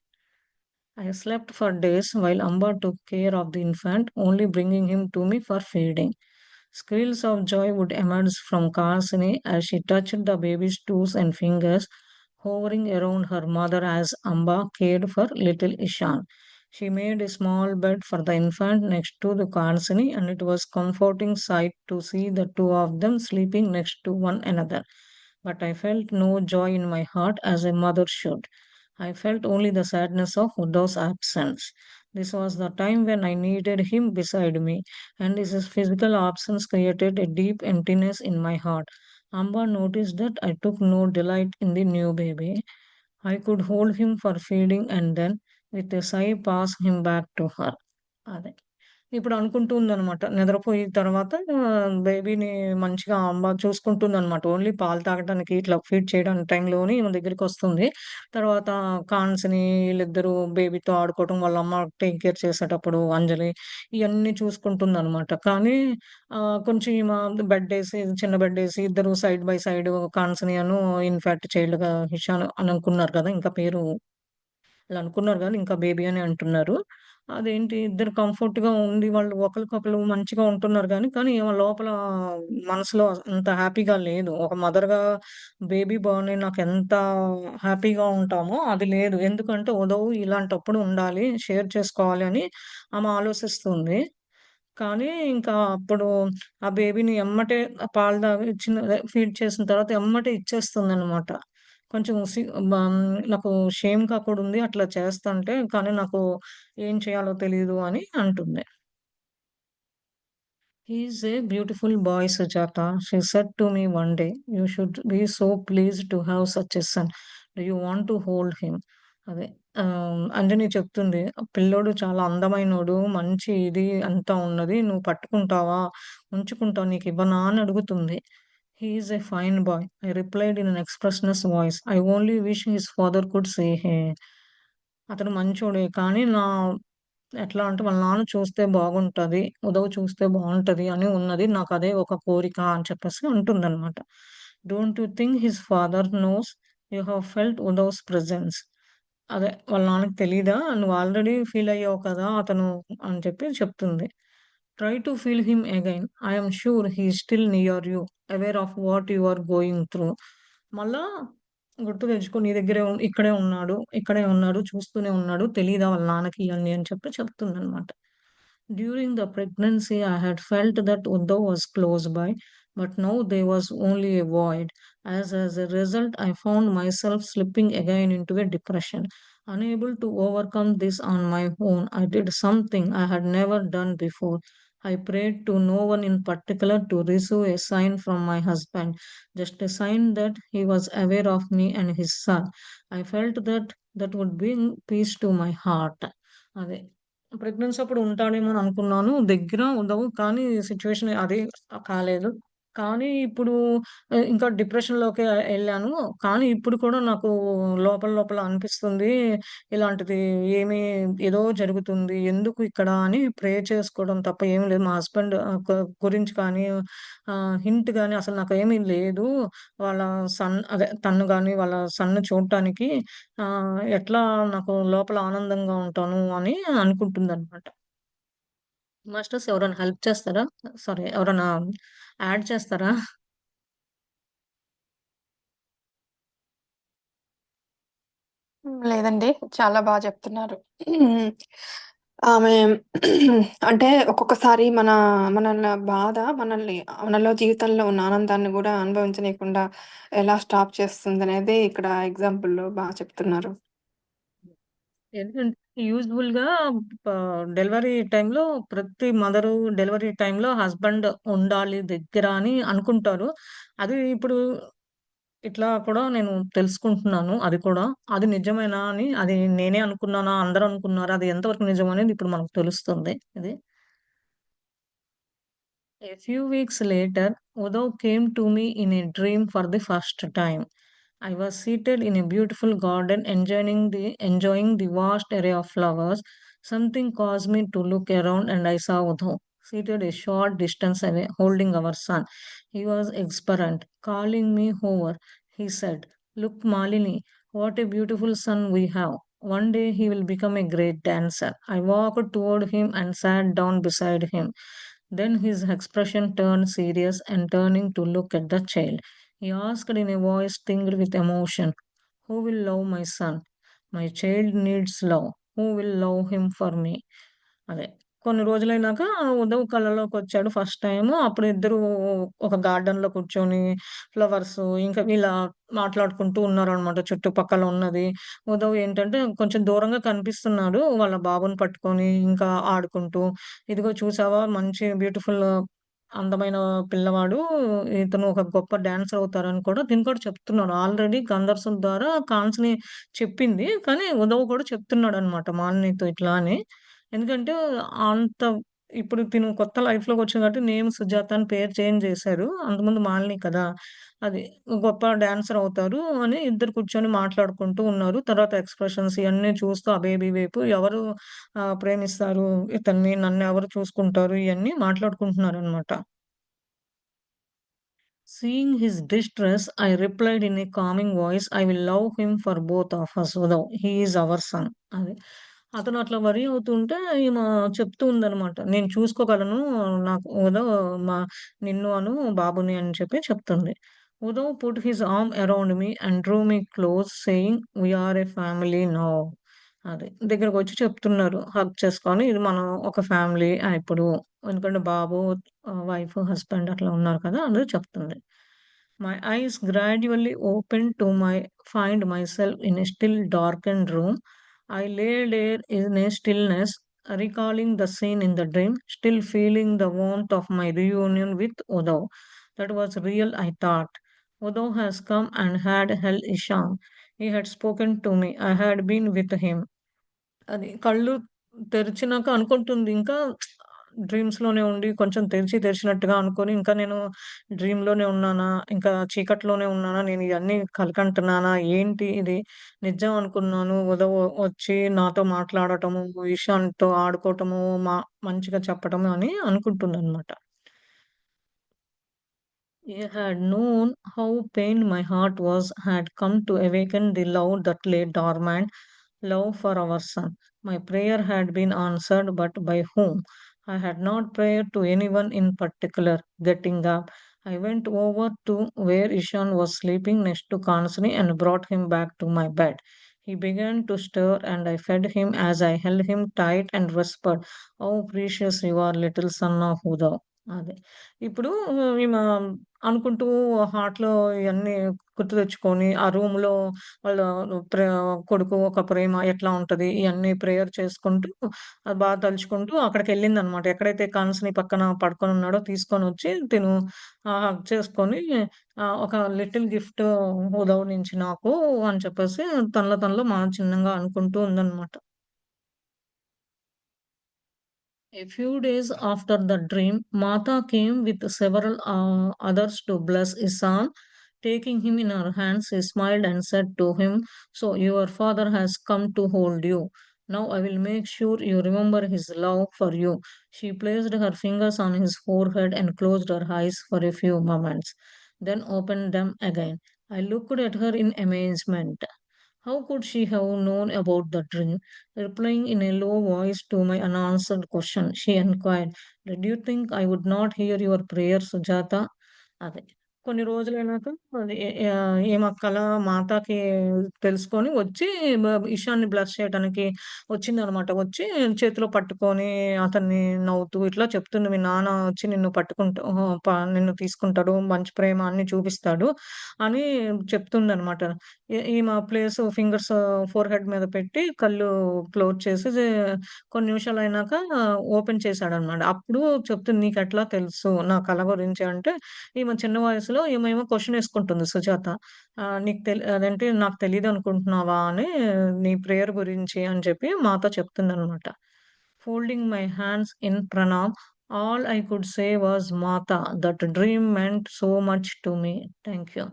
S1: I slept for days while Amba took care of the infant, only bringing him to me for feeding. Squeals of joy would emerge from Karsini as she touched the baby's toes and fingers, hovering around her mother as Amba cared for little Ishan. She made a small bed for the infant next to the Karsini, and it was comforting sight to see the two of them sleeping next to one another. But I felt no joy in my heart as a mother should. I felt only the sadness of Uddhav's absence. This was the time when I needed him beside me, and his physical absence created a deep emptiness in my heart. Amba noticed that I took no delight in the new baby. I could hold him for feeding and then, with a sigh, pass him back to her. అదే. ఇప్పుడు అనుకుంటుందనమాట. నిద్రపోయిన తర్వాత బేబీని మంచిగా అమ్మ చూసుకుంటుందనమాట. Only పాలు తాగటానికి ఇట్లా ఫీడ్ చేయడానికి టైంలోని ఈమె దగ్గరికొస్తుంది. తర్వాత కాన్స్‌ని ఈళ్ళిద్దరూ బేబీతో ఆడుకోవటం, వాళ్ళ అమ్మ టేక్ కేర్ చేసేటప్పుడు అంజలి ఇయన్నీ చూసుకుంటుందనమాట. కానీ కొంచెం ఈమె బెడ్డేసి చిన్న బెడ్డేసి ఇద్దరు సైడ్ బై సైడ్ కాన్స్‌ని ఇన్‌ఫాక్ట్ చైల్డ్‌గా హిషాన్ అని అనుకున్నారు కదా! ఇంకా పేరు అలా అనుకున్నారు గానీ, ఇంకా బేబీ అనే అంటున్నారు. అదేంటి ఇద్దరు కంఫర్ట్‌గా ఉండి వాళ్ళు ఒకళ్ళకొకళ్ళు మంచిగా ఉంటున్నారు గానీ, కానీ ఈమె లోపల మనసులో అంత హ్యాపీగా లేదు. ఒక మదర్‌గా బేబీ బార్న్ నాకెంత హ్యాపీగా ఉంటామో అది లేదు. ఎందుకంటే ఉదవు ఇలాంటప్పుడు ఉండాలి, షేర్ చేసుకోవాలి అని ఆమె ఆలోచిస్తుంది. కానీ ఇంకా అప్పుడు ఆ బేబీని ఎమ్మటే పాలు ఇచ్చిన ఫీడ్ చేసిన తర్వాత ఎమ్మటే ఇచ్చేస్తుందనమాట. కొంచెం నాకు షేమ్‌గా కూడా ఉంది అట్లా చేస్తంటే. కానీ నాకు ఏం చేయాలో తెలీదు అని అంటుంది. "He's a beautiful boy, Sujata," she said to me one day. "You should be so pleased to have such a son. Do you want to hold him?" అదే. అంజని చెప్తుంది. "పిల్లోడు చాలా అందమైనోడు. మంచి ఇది అంతా ఉన్నది. నువ్వు పట్టుకుంటావా? ఉంచుకుంటావా? నీకివ్వనా?" అని అడుగుతుంది. "He is a fine boy" I replied in an expressionless voice. I only wish his father could see him. అతను మంచోడే. కానీ ఎట్లా అంటే వాళ్ళ నాన్న చూస్తే బాగుంటది. ఉదవ్ చూస్తే బావుంటది అని ఉన్నది. నాకదే ఒక కోరిక అని చెప్పేసి అంటుందనమాట. "Don't you think his father knows you have felt Uddhav's presence." అదే వాళ్ళ నాన్నకి తెలీదా? నువ్వు ఆల్రెడీ ఫీల్ అయ్యావు కదా! అతను అని చెప్పి చెప్తుంది. "Try to feel him again. I am sure he is still near you, aware of what you are going through." మళ్ళా గుర్తు తెచ్చుకో నీ దగ్గరే ఇక్కడే ఉన్నాడు. ఇక్కడే ఉన్నాడు. చూస్తూనే ఉన్నాడు. తెలీదా వాళ్ళ నాన్నకి ఇయన్నీ అని చెప్పి చెప్తుందనమాట. During the pregnancy, I had felt that Uddhav was close by, but now there was only a void. As a result, I found myself slipping again into a depression. Unable to overcome this on my own, I did something I had never done before. I prayed to no one in particular to receive a sign from my husband, just a sign that he was aware of me and his son. I felt that would bring peace to my heart. అదే pregnancy అప్పుడు ఉంటాడేమో అని అనుకున్నాను. దగ్గర ఉండవు. కానీ situation అది కాలేదు. కానీ ఇప్పుడు ఇంకా డిప్రెషన్‌లోకే ఎళ్ళాను. కానీ ఇప్పుడు కూడా నాకు లోపల లోపల అనిపిస్తుంది. ఇలాంటిది ఏమి ఏదో జరుగుతుంది. ఎందుకు ఇక్కడ అని ప్రే చేసుకోవడం తప్ప ఏమి లేదు. మా హస్బెండ్ గురించి కానీ హింట్ గాని అసలు నాకేమీ లేదు. వాళ్ళ అదే తను గాని వాళ్ళ సన్‌ని చూడటానికి ఎట్లా నాకు లోపల ఆనందంగా ఉంటాను అని అనుకుంటుందనమాట. మాస్టర్స్ ఎవరైనా హెల్ప్ చేస్తారా? సారీ ఎవరైనా యాడ్ చేస్తారా?
S2: లేదండి. చాలా చెప్తున్నారు. ఆమె అంటే ఒక్కొక్కసారి మనల బాధ మనలో జీవితంలో ఉన్న ఆనందాన్ని గూడా అనుభవించనీయకుండా ఎలా స్టాప్ చేస్తుందనేది ఇక్కడ ఎగ్జాంపుల్‌లో చెప్తున్నారు.
S1: ఎందుకంటే యూజువల్‌గా ప డెలివరీ టైమ్‌లో ప్రతి మదరు డెలివరీ టైమ్‌లో హస్బెండ్ ఉండాలి దగ్గర అని అనుకుంటారు. అది ఇప్పుడు ఇట్లా కూడా నేను తెలుసుకుంటున్నాను అది కూడా. అది నిజమేనా అని అది నేనే అనుకున్నానా? అందరూ అనుకున్నారా? అది ఎంతవరకు నిజమనేది ఇప్పుడు మనకు తెలుస్తుంది ఇది. A few weeks later, Uddhav came to me in a dream for the first time. I was seated in a beautiful garden enjoying the vast array of flowers. Something caused me to look around and I saw Uddhav seated a short distance away holding our son. He was exuberant, calling me over. He said, "Look, Malini, what a beautiful son we have. One day he will become a great dancer." I walked toward him and sat down beside him. Then his expression turned serious, and turning to look at the child, he asked in a voice tinged with emotion, "Who will love my son? My child needs love. Who will love him for me?" అదే. కొన్ని రోజులైనాక Uddhav కళలోకొచ్చాడు first time. అప్పుడు ఇద్దరూ ఒక గార్డెన్‌లో కూర్చొని flowers ఇంకా ఇలా మాట్లాడుకుంటూ ఉన్నారనమాట. చుట్టుపక్కల ఉన్నది. ఉదవ్ ఏంటంటే కొంచెం దూరంగా కనిపిస్తున్నాడు. వాళ్ళ బాబుని పట్టుకొని ఇంకా ఆడుకుంటూ, "ఇదిగో చూసావా మంచి బ్యూటిఫుల్ అందమైన పిల్లవాడు. ఇతను ఒక గొప్ప డాన్సర్ అవుతారని" కూడా తిను కూడా చెప్తున్నాడు. ఆల్రెడీ గంధర్సుల ద్వారా కాన్స్‌ని చెప్పింది. కానీ ఉదవ్ కూడా చెప్తున్నాడనమాట మాలినితో ఇట్లా అని. ఎందుకంటే అంత ఇప్పుడు తిను కొత్త లైఫ్‌లోకొచ్చింది కాబట్టి నేమ్ సుజాత అని పేరు చేంజ్ చేశారు. అంతకుముందు మాలిని కదా! అది గొప్ప డాన్సర్ అవుతారు అని ఇద్దరు కూర్చొని మాట్లాడుకుంటూ ఉన్నారు. తర్వాత ఎక్స్‌ప్రెషన్స్ ఇయన్నీ చూస్తూ ఆ బేబీ వైపు ఎవరు ప్రేమిస్తారు ఇతన్ని, నన్నెవరు చూసుకుంటారు ఇయన్నీ మాట్లాడుకుంటున్నారనమాట. Seeing his distress, I replied in a calming voice, "I will love him for both of us, Udav. He is our son." అది. అతను అట్లా వరీ అవుతుంటే ఈమె చెప్తూ ఉందనమాట. "నేను చూసుకోగలను. నాకు ఉదవ్ మా నిన్ను బాబుని" అని చెప్పి చెప్తుంది. Uddhav put his arm around me and drew me close saying, "we are a family now." అది. దగ్గరకొచ్చి చెప్తున్నారు. హగ్ చేసుకొని, "ఇది మనం ఒక ఫ్యామిలీ ఇప్పుడు." ఎందుకంటే బాబు, వైఫ్, హస్బెండ్ అట్లా ఉన్నారు కదా! అని చెప్తుంది. My eyes gradually opened to find myself in a still darkened room. I lay there in a stillness, recalling the scene in the dream, still feeling the warmth of my reunion with Uddhav. That was real, I thought. Uddhav has come and had held Ishan. He had spoken to me. I had been with him. అది కళ్ళు తెరిచినాక అనుకుంటుంది ఇంకా డ్రీమ్స్‌లోనే ఉండి కొంచెం తెరిచినట్టుగా అనుకోని, ఇంకా నేను డ్రీమ్‌లోనే ఉన్నానా? ఇంకా చీకట్లోనే ఉన్నానా? నేను ఇయన్నీ కలకంటున్నానా? ఏంటి ఇది? నిజం అనుకున్నాను. వచ్చి నాతో మాట్లాడటము, ఇషాన్‌తో ఆడుకోవటము, మంచిగా చెప్పటము అని అనుకుంటుందనమాట. He had known how pained my heart was, had come to awaken the love that lay dormant, love for our son. My prayer had been answered, but by whom? I had not prayed to anyone in particular. Getting up, I went over to where Ishan was sleeping next to Kansani and brought him back to my bed. He began to stir, and I fed him as I held him tight and whispered, "Oh, precious you are, little son of Huda." అదే. ఇప్పుడు ఈమె అనుకుంటూ హార్ట్‌లో ఇయన్నీ గుర్తు తెచ్చుకొని, ఆ రూమ్‌లో వాళ్ళ ప్ర కొడుకు ఒక ప్రేమ ఎట్లా ఉంటది, ఇయన్నీ ప్రేయర్ చేసుకుంటూ, అది బాగా తలుచుకుంటూ అక్కడికెళ్ళిందనమాట. ఎక్కడైతే కన్స్‌ని పక్కన పడుకొనున్నాడో తీసుకొనొచ్చి తిను హగ్ చేసుకొని ఒక లిటిల్ గిఫ్ట్ ఉదవ్ నుంచి నాకు అని చెప్పేసి తనలో తనలో చిన్నంగా అనుకుంటూ ఉందనమాట. A few days after the dream, Mata came with several others to bless Isan. Taking him in her hands, she smiled and said to him, "So your father has come to hold you. Now I will make sure you remember his love for you." She placed her fingers on his forehead and closed her eyes for a few moments, then opened them again. I looked at her in amazement. How could she have known about the dream? Replying in a low voice to my unanswered question, she inquired, "Did you think I would not hear your prayer, Sujata?" అదే. కొన్ని రోజులైనాక అది ఈమె కల మాతకి తెలుసుకొని వచ్చి బ ఇషాన్ని bless చేయటానికి వచ్చిందనమాట. వచ్చి చేతిలో పట్టుకొని అతన్ని నవ్వుతూ ఇట్లా చెప్తుంది. "మీ నాన్న వచ్చి నిన్ను పట్టుకుంటూ నిన్ను తీసుకుంటాడు. మంచి ప్రేమ అన్నీ చూపిస్తాడు" అని చెప్తుందనమాట. ఈమె ఫింగర్స్ ఫోర్‌హెడ్ మీద పెట్టి కళ్ళు క్లోజ్ చేసి కొన్ని నిమిషాలయినాక ఓపెన్ చేశాడనమాట. అప్పుడు చెప్తుంది, "నీకెట్లా తెలుసు నా కల గురించి" అంటే, ఈమె చిన్న వయసులో ఈమేమో క్వెషన్ ఏసుకుంటుంది సుజాత. "నీకు అదేంటి నాకు తెలీదనుకుంటున్నావా" అని నీ ప్రేయర్ గురించి అని చెప్పి మాతో చెప్తుందనమాట. Folding my hands in pranam, all I could say was, "Mata, that dream meant so much to me. Thank you."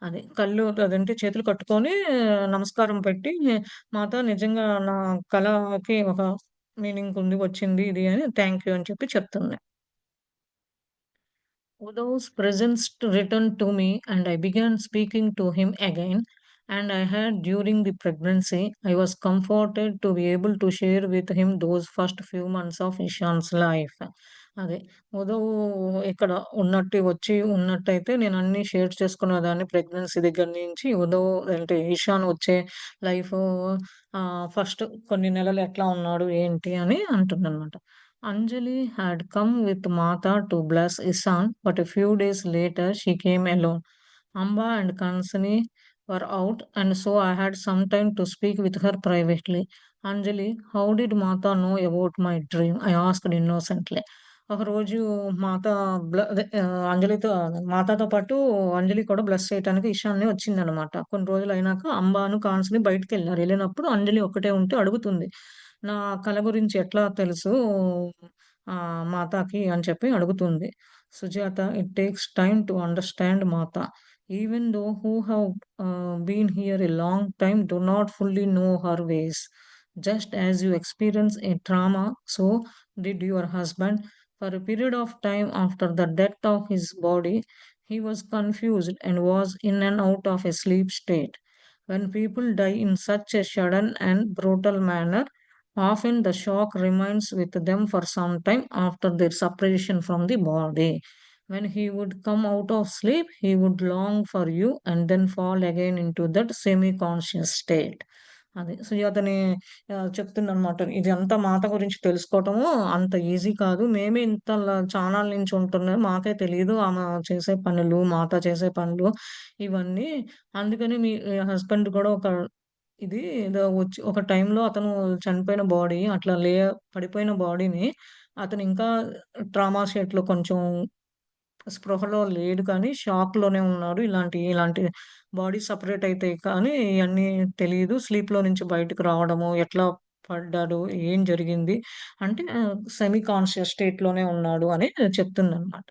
S1: అది. కళ్ళు అదేంటి చేతులు కట్టుకొని నమస్కారం పెట్టి, "మాత నిజంగా నా కలకి ఒక మీనింగ్ ఉంది. వచ్చింది ఇది" అని థాంక్ యూ అని చెప్పి చెప్తుంది. Udo's presence returned to me, and I began speaking to him again. And I had during the pregnancy, I was comforted to be able to share with him those first few months of Ishan's life. అదే. ఉదవ్ ఇక్కడ వచ్చి ఉన్నట్టయితే నేనన్నీ share చేసుకునేదాన్ని pregnancy దగ్గర నుంచి. ఉదవ్ అంటే ఇషాన్ వచ్చే life first కొన్ని నెలలు ఎట్లా ఉన్నాడు, ఏంటి అని అంటుందనమాట. Anjali had come with Mata to bless Isan, but a few days later she came alone. Amba and Kansani were out, and so I had some time to speak with her privately. "Anjali, how did Mata know about my dream?" I asked innocently. ఒకరోజు మాత అంజలితో మాతతో పాటు అంజలి కూడా bless చేయటానికి ఇషాన్‌ని వచ్చిందనమాట. కొన్ని రోజులయినాక అంబాను, కాన్స్‌ని బయటికెళ్లారు. ఎళ్ళినప్పుడు అంజలి ఒక్కటే ఉంటే అడుగుతుంది. నా కల గురించి ఎట్లా తెలుసు మాతాకి అని చెప్పి అడుగుతుంది. Sujatha, "it takes time to understand Mata. Even those who have been here a long time do not fully know her ways. Just as you experience a trauma, so did your husband. For a period of time after the death of his body, he was confused and was in and out of a sleep state. When people die in such a sudden and brutal manner, often the shock remains with them for some time after their separation from the body. When he would come out of sleep, he would long for you and then fall again into that semi-conscious state." అది. సుజాతని చెప్తుందనమాట. ఇదంతా మాత గురించి తెలుసుకోవటము అంత easy కాదు. మేమే ఇంత చానాల నుంచి ఉంటున్నాం. మాకే తెలీదు ఆమె చేసే పనులు, మాత చేసే పనులు ఇవన్నీ. అందుకని మీ హస్బెండ్ కూడా ఇది ఏదో వచ్చి ఒక టైంలో అతను చనిపోయిన బాడీ అట్లా పడిపోయిన బాడీని అతను ఇంకా ట్రామా స్టేట్‌లో కొంచెం స్పృహలో లేడు కానీ షాక్‌లోనే ఉన్నాడు. ఇలాంటి ఇలాంటి బాడీ సెపరేట్ అయితే కానీ ఇయన్నీ తెలీదు. స్లీప్‌లో నుంచి బయటకి రావడము, ఎట్లా పడ్డాడు, ఏం జరిగింది అంటే సెమీ కాన్షియస్ స్టేట్‌లోనే ఉన్నాడు అని చెప్తుందనమాట.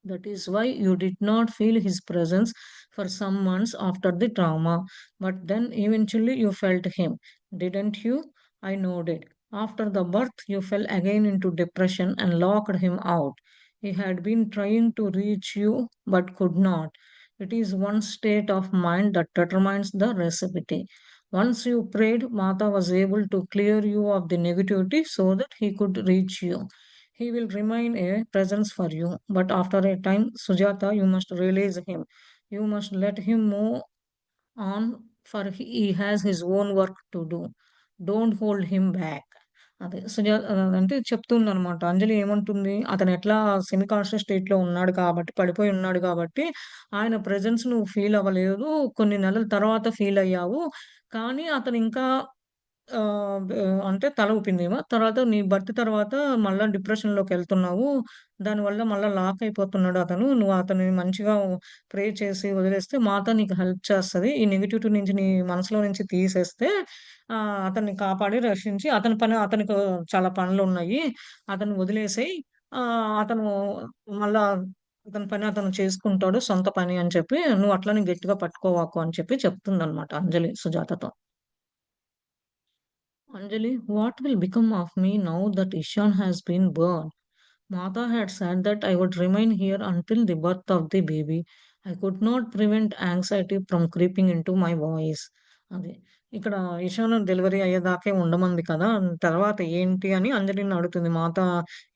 S1: That is why you did not feel his presence for some months after the trauma. But then eventually you felt him, didn't you? I nodded. After the birth, you fell again into depression and locked him out. He had been trying to reach you but could not. It is one state of mind that determines the recipe. Once you prayed, Mata was able to clear you of the negativity so that he could reach you. He will remain a presence for you, but after a time, Sujata, you must release him. You must let him move on, for he has his own work to do. Don't hold him back. అదే అంటే చెప్తుందనమాట. అంజలి ఏమంటుంది, అతను ఎట్లా semi conscious స్టేట్‌లో ఉన్నాడు కాబట్టి, పడిపోయి ఉన్నాడు కాబట్టి, ఆయన ప్రెజెన్స్ నువ్వు ఫీల్ అవ్వలేదు. కొన్ని నెలల తర్వాత ఫీల్ అయ్యావు. కానీ అతను ఇంకా అంటే తల ఊపిందేమో. తర్వాత నీ బర్త్ తర్వాత మళ్ళా డిప్రెషన్‌లోకెళ్తున్నావు. దానివల్ల మళ్ళా లాక్ అయిపోతున్నాడు అతను. నువ్వు అతన్ని మంచిగా ప్రే చేసి వదిలేస్తే మాత నీకు హెల్ప్ చేస్తది. ఈ నెగటివిటీ నుంచి నీ మనసులో నుంచి తీసేస్తే అతన్ని కాపాడి రక్షించి అతని పని అతనికి చాలా పనులున్నాయి. అతన్ని వదిలేసేయి. అతను మళ్ళా అతని పని అతను చేసుకుంటాడు సొంత పని అని చెప్పి, నువ్వు అట్లని గట్టిగా పట్టుకోవాకు అని చెప్పి చెప్తుందనమాట అంజలి సుజాతతో. Anjali, what will become of me now that Ishan has been born? Mata had said that I would remain here until the birth of the baby. I could not prevent anxiety from creeping into my voice. అది. ఇక్కడ ఇషాను delivery అయ్యేదాకే ఉండమంది కదా! తర్వాత ఏంటి అని అంజలిని అడుగుతుంది. మాత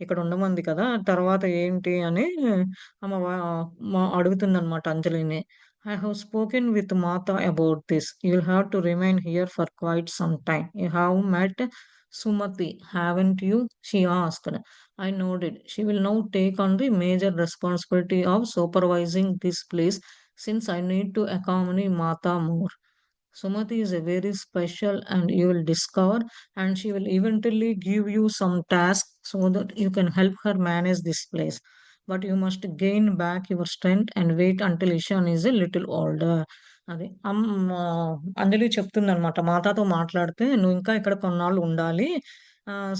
S1: ఇక్కడ ఉండమంది కదా! తర్వాత ఏంటి అని ఆమె అడుగుతుందనమాట అంజలిని. I have spoken with Mata about this. You'll have to remain here for quite some time. You have met Sumati, haven't you? She asked. I nodded. She will now take on the major responsibility of supervising this place since I need to accompany Mata more. Sumati is a very special and you will discover, and she will eventually give you some tasks so that you can help her manage this place. But you must gain back your strength and wait until Ishan is a little older. అది అంజలి చెప్తుందనమాట. మాతతో మాట్లాడితే నువ్వు ఇంకా ఇక్కడ కొన్నాళ్ళు ఉండాలి.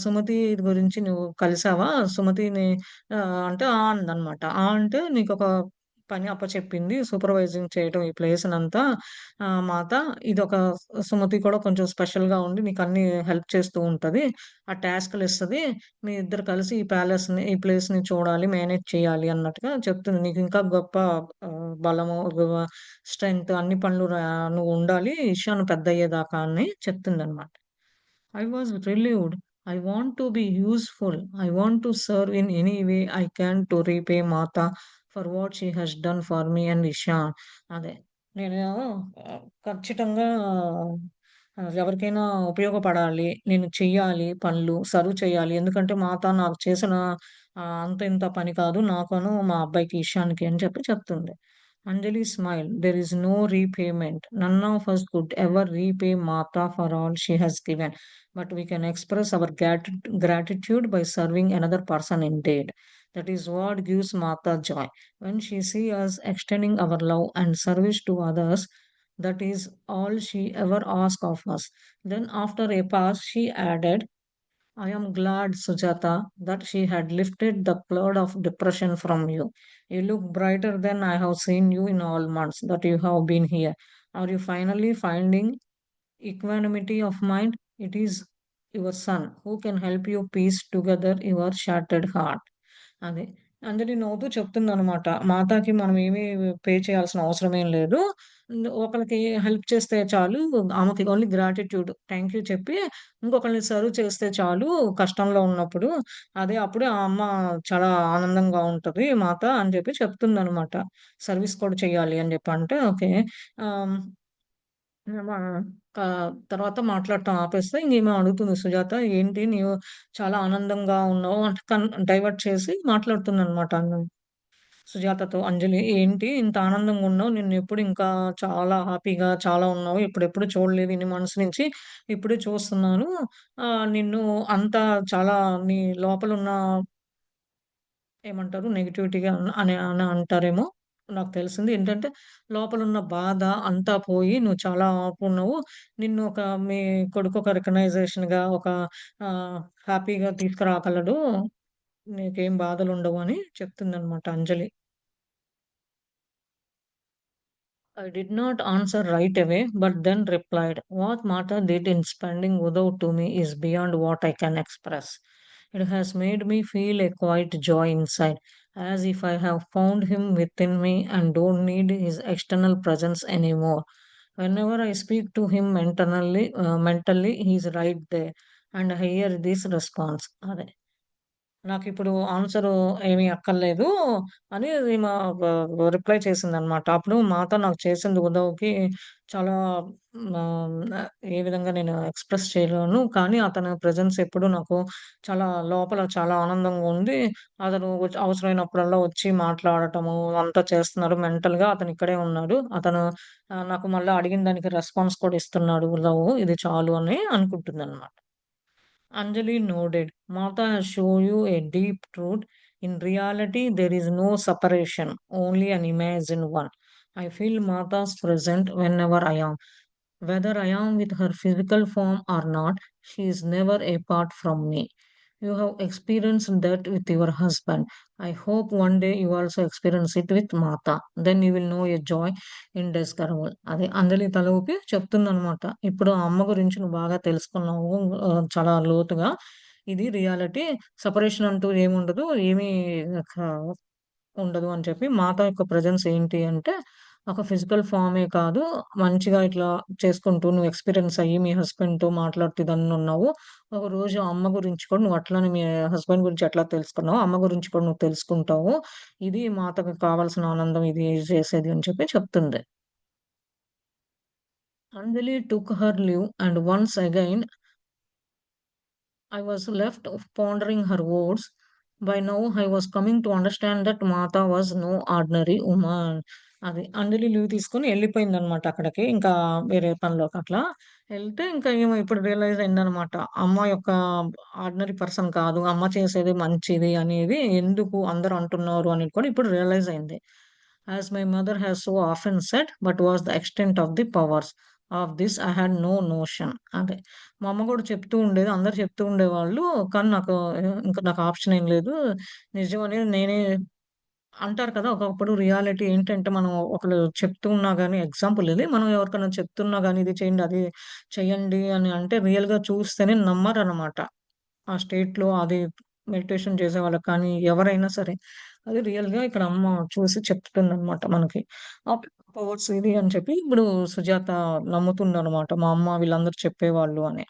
S1: సుమతి గురించి నువ్వు కలిసావా? సుమతిని అంటే అందనమాట. అంటే నీకొక పని అప్పచెప్పింది. సూపర్వైజింగ్ చేయటం ఈ ప్లేస్‌నంతా. మాత ఇదొక సుమతి కూడా కొంచెం స్పెషల్‌గా ఉండి నీకన్నీ హెల్ప్ చేస్తూ ఉంటది. ఆ టాస్క్‌లిస్తది. మీ ఇద్దరు కలిసి ఈ ప్లేస్‌ని చూడాలి, మేనేజ్ చేయాలి అన్నట్టుగా చెప్తుంది. నీకింకా గొప్ప బలము, స్ట్రెంగ్త్ అన్ని పనులు నువ్వుండాలి ఇషాను పెద్దయ్యేదాకా అని చెప్తుందనమాట. I was relieved. I want to be useful. I want to serve in any way I can to repay Mata for what she has done for me and Ishan. అదే. నేను ఖచ్చితంగా ఎవరికైనా ఉపయోగపడాలి. నేను చెయ్యాలి పనులు, సర్వ్ చేయాలి. ఎందుకంటే మాత నాకు చేసిన అంత ఇంత పని కాదు. నాకును మా అబ్బాయికి ఇషాన్‌కి అని చెప్పి చెప్తుంది. Anjali smiled. There is no repayment. None of us could ever repay Mata for all she has given, but we can express our gratitude by serving another person indeed. That is what gives Mata joy. When she sees us extending our love and service to others, that is all she ever asks of us. Then, after a pause, she added, I am glad, Sujata, that she had lifted the cloud of depression from you. You look brighter than I have seen you in all months that you have been here. Are you finally finding equanimity of mind? It is your son who can help you piece together your shattered heart. అదే. అంజలి నవ్వుతూ చెప్తుందనమాట. మాతాకి మనం ఏమి pay చేయాల్సిన అవసరమేం లేదు. ఒకళ్ళకి help చేస్తే చాలు. ఆమెకి ఓన్లీ గ్రాటిట్యూడ్ థాంక్ యూ చెప్పి ఇంకొకళ్ళని సర్వ్ చేస్తే చాలు కష్టంలో ఉన్నప్పుడు. అదే అప్పుడే ఆ అమ్మ చాలా ఆనందంగా ఉంటది మాత అని చెప్పి చెప్తుందనమాట. సర్విస్ కూడా చేయాలి అని చెప్పి అంటే ఓకే. ఆహ్, మా తర్వాత మాట్లాడటం ఆపేస్తే ఇంగీమె అడుగుతుంది సుజాత ఏంటి నీవు చాలా ఆనందంగా ఉన్నావు అంటే డైవర్ట్ చేసి మాట్లాడుతుందనమాట సుజాతతో అంజలి. ఏంటి ఇంత ఆనందంగా ఉన్నావు? నిన్నెప్పుడు ఇంకా చాలా హ్యాపీగా చాలా ఉన్నావు. ఇప్పుడెప్పుడు చూడలేదు ఇన్ని మంత్స్ నుంచి. ఇప్పుడే చూస్తున్నాను. నిన్ను అంత చాలా నీ లోపలున్న ఏమంటారు నెగటివిటీగా అని అని అంటారేమో. నాకు తెలిసింది ఏంటంటే, లోపలున్న బాధ అంతా పోయి నువ్వు చాలా ఆపున్నావు. నిన్ను మీ కొడుకు ఒక రికగ్నైజేషన్‌గా ఆహ్, హ్యాపీగా తీసుకురాగలడు. నీకేం బాధలుండవు అని చెప్తుందనమాట అంజలి. I did not answer right away, but then replied, "What Mata did in spending Udav to me is beyond what I can express. It has made me feel a quiet joy inside, as if I have found him within me and don't need his external presence anymore. Whenever I speak to him mentally, he's right there, and I hear this response." అదే. నాకిప్పుడు answer ఏమి అక్కర్లేదు అని ఈమె reply చేసిందనమాట. అప్పుడు మాతో నాకు చేసింది ఉదవ్‌కి చాలా ఏ విధంగా నేను ఎక్స్‌ప్రెస్ చేయలేను. కానీ అతని ప్రెజెన్స్ ఎప్పుడు నాకు లోపల చాలా ఆనందంగా ఉంది. అతను అవసరమైనప్పుడల్లా వచ్చి మాట్లాడటము అంతా చేస్తున్నారు. మెంటల్‌గా అతను ఇక్కడే ఉన్నాడు. అతను నాకు మళ్ళా అడిగిన దానికి రెస్పాన్స్ కూడా ఇస్తున్నాడు ఉదవ్. ఇది చాలు అని అనుకుంటుందనమాట. Anjali nodded. Mata has shown you a deep truth. In reality, there is no separation, only an imagined one. I feel Mata's present whenever I am. Whether I am with her physical form or not, she is never apart from me. You have experienced that with your husband. I hope one day you also experience it with Mata. Then you will know a joy ఇండెస్కరబుల్. అది అంజలి తల ఊపి చెప్తుందనమాట. ఇప్పుడు ఆ అమ్మ గురించి నువ్వు బాగా తెలుసుకున్నావు చాలా లోతుగా. ఇది రియాలిటీ. సెపరేషన్ అంటూ ఏముండదు. ఏమీ క ఉండదు అని చెప్పి, మాత యొక్క ప్రెజెన్స్ ఏంటి అంటే, ఒక ఫిజికల్ ఫార్మే కాదు, మంచిగా ఇట్లా చేసుకుంటూ నువ్వు ఎక్స్‌పీరియన్స్ అయ్యి మీ హస్బెండ్‌తో మాట్లాడుతూ ఇదన్నున్నావు. ఒకరోజు అమ్మ గురించి కూడా నువ్వు అట్లనే మీ హస్బెండ్ గురించి ఎట్లా తెలుసుకున్నావో, అమ్మ గురించి కూడా నువ్వు తెలుసుకుంటావు. ఇది మాతకు కావాల్సిన ఆనందం ఇది చేసేది అని చెప్పి చెప్తుంది. Anjali took her leave, and once again I was left pondering her words. By now, I was coming to understand that Mata was no ordinary woman. అది అంజలి లీవ్ తీసుకొని ఎళ్ళిపోయిందనమాట అక్కడికి. ఇంకా వేరే పనిలోకి అట్లా. ఎళ్తే ఇంకా ఈమె ఇప్పుడు రియలైజ్ అయిందనమాట. అమ్మ యొక్క ఆర్డినరీ పర్సన్ కాదు. అమ్మ చేసేది మంచిది అనేది ఎందుకు అందరూ అంటున్నారు అనేది కూడా ఇప్పుడు రియలైజ్ అయింది. As my mother has so often said, but was the extent of the powers of this I had no notion. అదే. మా అమ్మ గూడా చెప్తూ ఉండేది. అందరూ చెప్తూ ఉండేవాళ్ళు. కానీ ఇంక నాకు ఆప్షన్ ఏం లేదు. నిజం అనేది నేనే అంటారు కదా! ఒకప్పుడు రియాలిటీ ఏంటంటే, మనం ఒకళ్ళు చెప్తూ ఉన్నా గాని ఎగ్జాంపుల్ ఇది. మనం ఎవరికైనా చెప్తున్నా గాని, ఇది చేయండి, అది చేయండి అని అంటే రియల్‌గా చూస్తేనే నమ్మరనమాట. ఆ స్టేట్‌లో అది మెడిటేషన్ చేసేవాళ్ళకి కానీ, ఎవరైనా సరే. అది రియల్‌గా ఇక్కడ అమ్మ చూసి చెప్తుందనమాట మనకి. ఆ పవర్స్ ఇది అని చెప్పి ఇప్పుడు సుజాత నమ్ముతుందనమాట. మా అమ్మ వీళ్ళందరూ చెప్పేవాళ్ళు అని.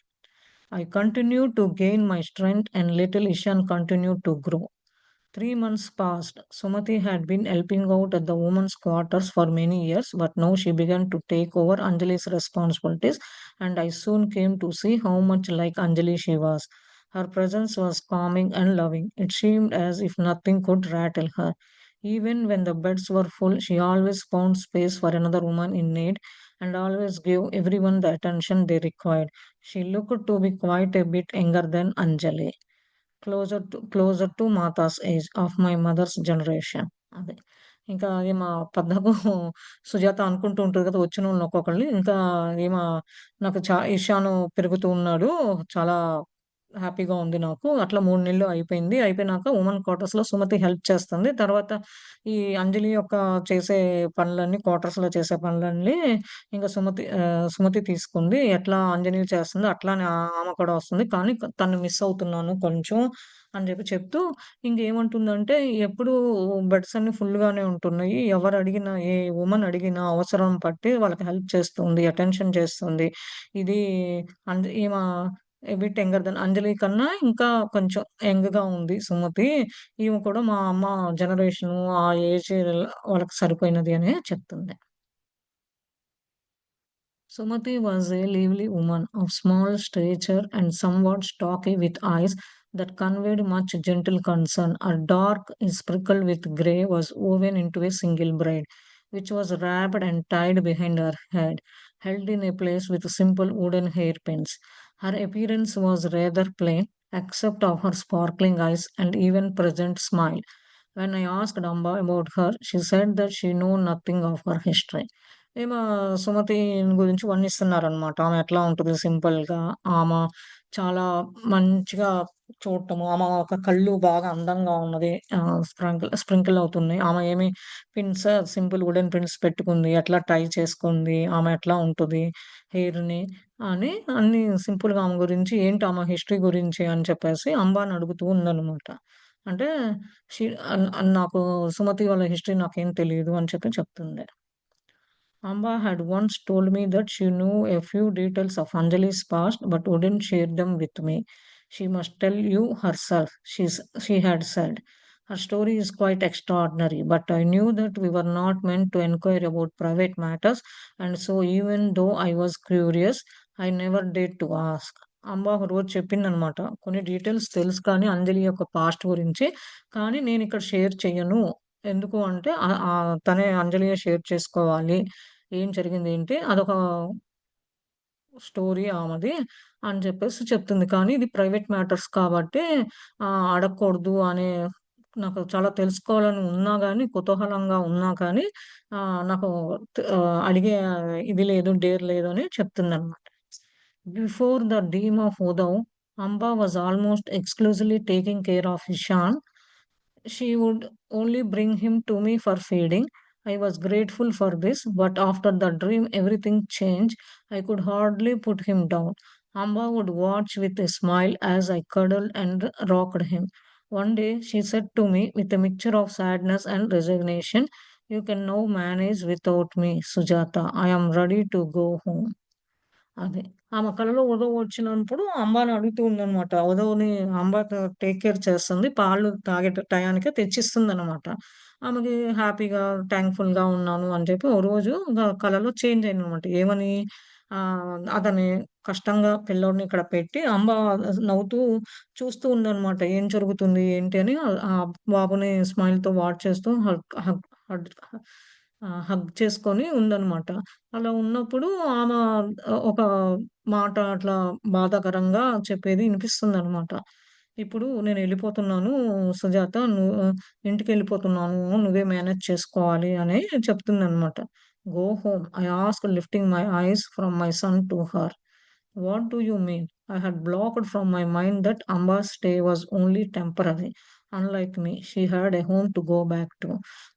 S1: I continued to gain my strength and little Ishan continued to grow. 3 months passed. Sumati had been helping out at the women's quarters for many years, but now she began to take over Anjali's responsibilities, and I soon came to see how much like Anjali she was. Her presence was calming and loving. It seemed as if nothing could rattle her. Even when the beds were full, she always found space for another woman in need and always gave everyone the attention they required. She looked to be quite a bit younger than Anjali. Closer to Mata's age of my mother's generation. అదే. ఇంకా ఈమ పద్దాకు సుజాత అనుకుంటూ ఉంటది కదా! వచ్చినోళ్ళని ఒక్కొక్కళ్ళని. ఇంకా ఈమ నాకు ఇషాను పెరుగుతూ ఉన్నాడు. చాలా హ్యాపీగా ఉంది నాకు. అట్లా 3 నెలలు అయిపోయింది. అయిపోయినాక వుమెన్ క్వార్టర్స్‌లో సుమతి హెల్ప్ చేస్తుంది. తర్వాత ఈ అంజలి యొక్క చేసే పనులన్నీ క్వార్టర్స్‌లో చేసే పనులన్నీ ఇంక సుమతి తీసుకుంది. ఎట్లా అంజలి చేస్తుందో అట్లానే ఆమె కూడా వస్తుంది. కానీ తను మిస్ అవుతున్నాను కొంచెం అని చెప్తూ ఇంకేమంటుందంటే ఎప్పుడూ బెడ్స్ అన్నీ ఫుల్‌గానే ఉంటున్నాయి. ఎవరడిగినా ఏ వుమన్ అడిగినా అవసరం పట్టి వాళ్ళకి హెల్ప్ చేస్తుంది. అటెన్షన్ చేస్తుంది. ఇది ఈమ ఎ బిట్ యంగర్ దెన్ అంజలి కన్నా ఇంకా కొంచెం యంగ్‌గా ఉంది సుమతి. ఈమె కూడా మా అమ్మ జనరేషను ఆ ఏజ్ వాళ్ళకి సరిపోయినది అని చెప్తుంది. Sumati was a lively woman of small stature and somewhat stocky with eyes that conveyed much gentle concern. Her dark, sprinkled with grey, was woven into a single braid, which was wrapped and tied behind her head, held in a place with simple wooden hairpins. Her appearance was rather plain, except of her sparkling eyes and even present smile. When I asked Amba about her, she said that she knew nothing of her history. ఏమో సుమతి గురించి వర్ణిస్తున్నారనమాట. ఆమె ఎట్లా ఉంటుంది సింపుల్‌గా. ఆమె చాలా మంచిగా చూడటము. ఆమె ఒక కళ్ళు బాగా అందంగా ఉన్నది. స్ప్రింకిల్ అవుతున్నాయి. ఆమె ఏమి పిన్స్ సింపుల్ వుడెన్ పిన్స్ పెట్టుకుంది. ఎట్లా టై చేసుకుంది. ఆమె ఎట్లా ఉంటది హెయిర్‌ని అని అన్నీ సింపుల్‌గా ఆమె గురించి ఏంటి ఆమె హిస్టరీ గురించి అని చెప్పేసి అంబాని అడుగుతూ ఉందనమాట. అంటే షీ నాకు సుమతి వాళ్ళ హిస్టరీ నాకేం తెలీదు అని చెప్తుంది. Amba had once told me that she knew a few details of Anjali's past but wouldn't share them with me. She must tell you herself, she had said. Her story is quite extraordinary, but I knew that we were not meant to inquire about private matters, and so even though I was curious, I never dared to ask. అంబ ఒక రోజు చెప్పిందనమాట. కొన్ని details తెలుసు కానీ అంజలి యొక్క past గురించి. కానీ నేనిక్కడ షేర్ చెయ్యను. ఎందుకు అంటే తనే అంజలియే షేర్ చేసుకోవాలి. ఏం జరిగింది ఏంటి? అదొక స్టోరీ ఆమెది అని చెప్పేసి చెప్తుంది. కానీ ఇది ప్రైవేట్ మ్యాటర్స్ కాబట్టి అడగకూడదు అనే నాకు చాలా తెలుసుకోవాలని ఉన్నా గాని, కుతూహలంగా ఉన్నా కానీ నాకు అడిగే ఇది లేదు, డేర్ లేదు అని చెప్తుందనమాట. Before the dream of Uddhav, Amba was almost exclusively taking care of Ishan. She would only bring him to me for feeding. I was grateful for this, but after the dream, everything changed. I could hardly put him down. Amba would watch with a smile as I cuddled and rocked him. One day, she said to me with a mixture of sadness and resignation, "You can now manage without me, Sujata. I am ready to go home." అదే. ఆమె కలలో ఉదవ్ వచ్చినప్పుడు అంబాని అడుగుతూ ఉందనమాట. ఉదవ్‌ని అంబ take care చేస్తుంది. పాలు తాగే టయానికే తెచ్చిస్తుందనమాట. ఆమెకి హ్యాపీగా, థాంక్‌ఫుల్‌గా ఉన్నాను అని చెప్పి ఓ రోజు కలలో చేంజ్ అయిందనమాట. ఏమని అతన్ని కష్టంగా పిల్లోడిని ఇక్కడ పెట్టి అంబ నవ్వుతూ చూస్తూ ఉందనమాట. ఏం జరుగుతుంది? ఏంటి? అని ఆ బాబుని స్మైల్‌తో వాచ్ చేస్తూ హగ్ హగ్ చేసుకొని ఉందనమాట. అలా ఉన్నప్పుడు ఆమె ఒక మాట అట్లా బాధాకరంగా చెప్పేది ఇనిపిస్తుందనమాట. ఇప్పుడు నేనెళ్ళిపోతున్నాను సుజాత. ఇంటికెళ్ళిపోతున్నాను. నువ్వే మేనేజ్ చేసుకోవాలి అని చెప్తుందనమాట. "Go home" I asked lifting my eyes from my son to her. "What do you mean?" I had blocked from my mind that Amba's stay was only temporary. Unlike me, she had a home to go back to.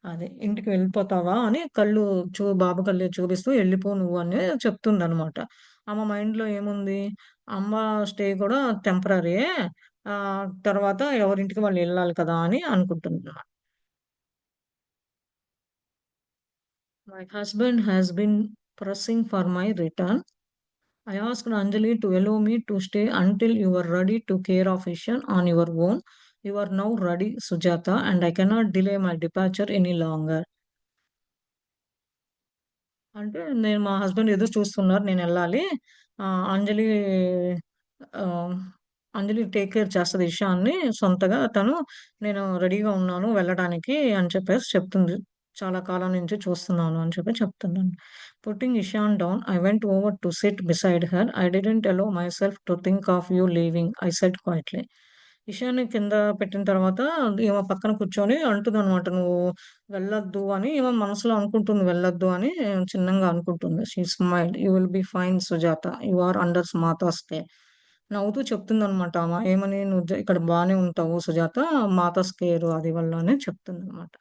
S1: అదే ఇంటికి వెళ్ళిపోతావా అని కళ్ళు బాబు కళ్ళే చూపిస్తూ "ఎళ్ళిపో నువ్వు" అని చెప్తుందనమాట. ఆమె మైండ్‌లో ఏముంది? అమ్మ స్టే కూడా టెంపరరీయే. తర్వాత ఎవరింటికి వాళ్ళు ఎళ్ళాలి కదా! అని అనుకుంటుందనమాట. My husband has been pressing for my return. I asked Anjali to allow me to stay until you are ready to care of Ishan on your own. You are now ready, Sujata, and I cannot delay my departure any longer. అంటే నేను మా husband ఎదురు చూస్తున్నారు. నేనెళ్ళాలి. అంజలి ఆహ్, అంజలి take care చేస్తది ఇషాన్ని సొంతగా. నేను రెడీగా ఉన్నాను వెళ్ళడానికి అని చెప్పేసి చెప్తుంది. చాలా కాలం నుంచి చూస్తున్నాను అని చెప్తున్నాను. Putting Ishan down, I went over to sit beside her. I didn't allow myself to think of you leaving. I said quietly. ఇషాన్ని కింద పెట్టిన తర్వాత ఈమె పక్కన కూర్చొని అంటుందనమాట. "నువ్వు వెళ్ళొద్దు" అని ఈమె మనసులో అనుకుంటుంది వెళ్ళొద్దు అని చిన్నంగా అనుకుంటుంది. She smiled. "You will be fine Sujatha. You are under Mata's care." నవ్వుతూ చెప్తుందనమాట ఆమ. ఏమని "నువ్వు ఇక్కడ బానే ఉంటావు సుజాత. మాతాస్ కేర్ అది వల్ల" అని చెప్తుందనమాట.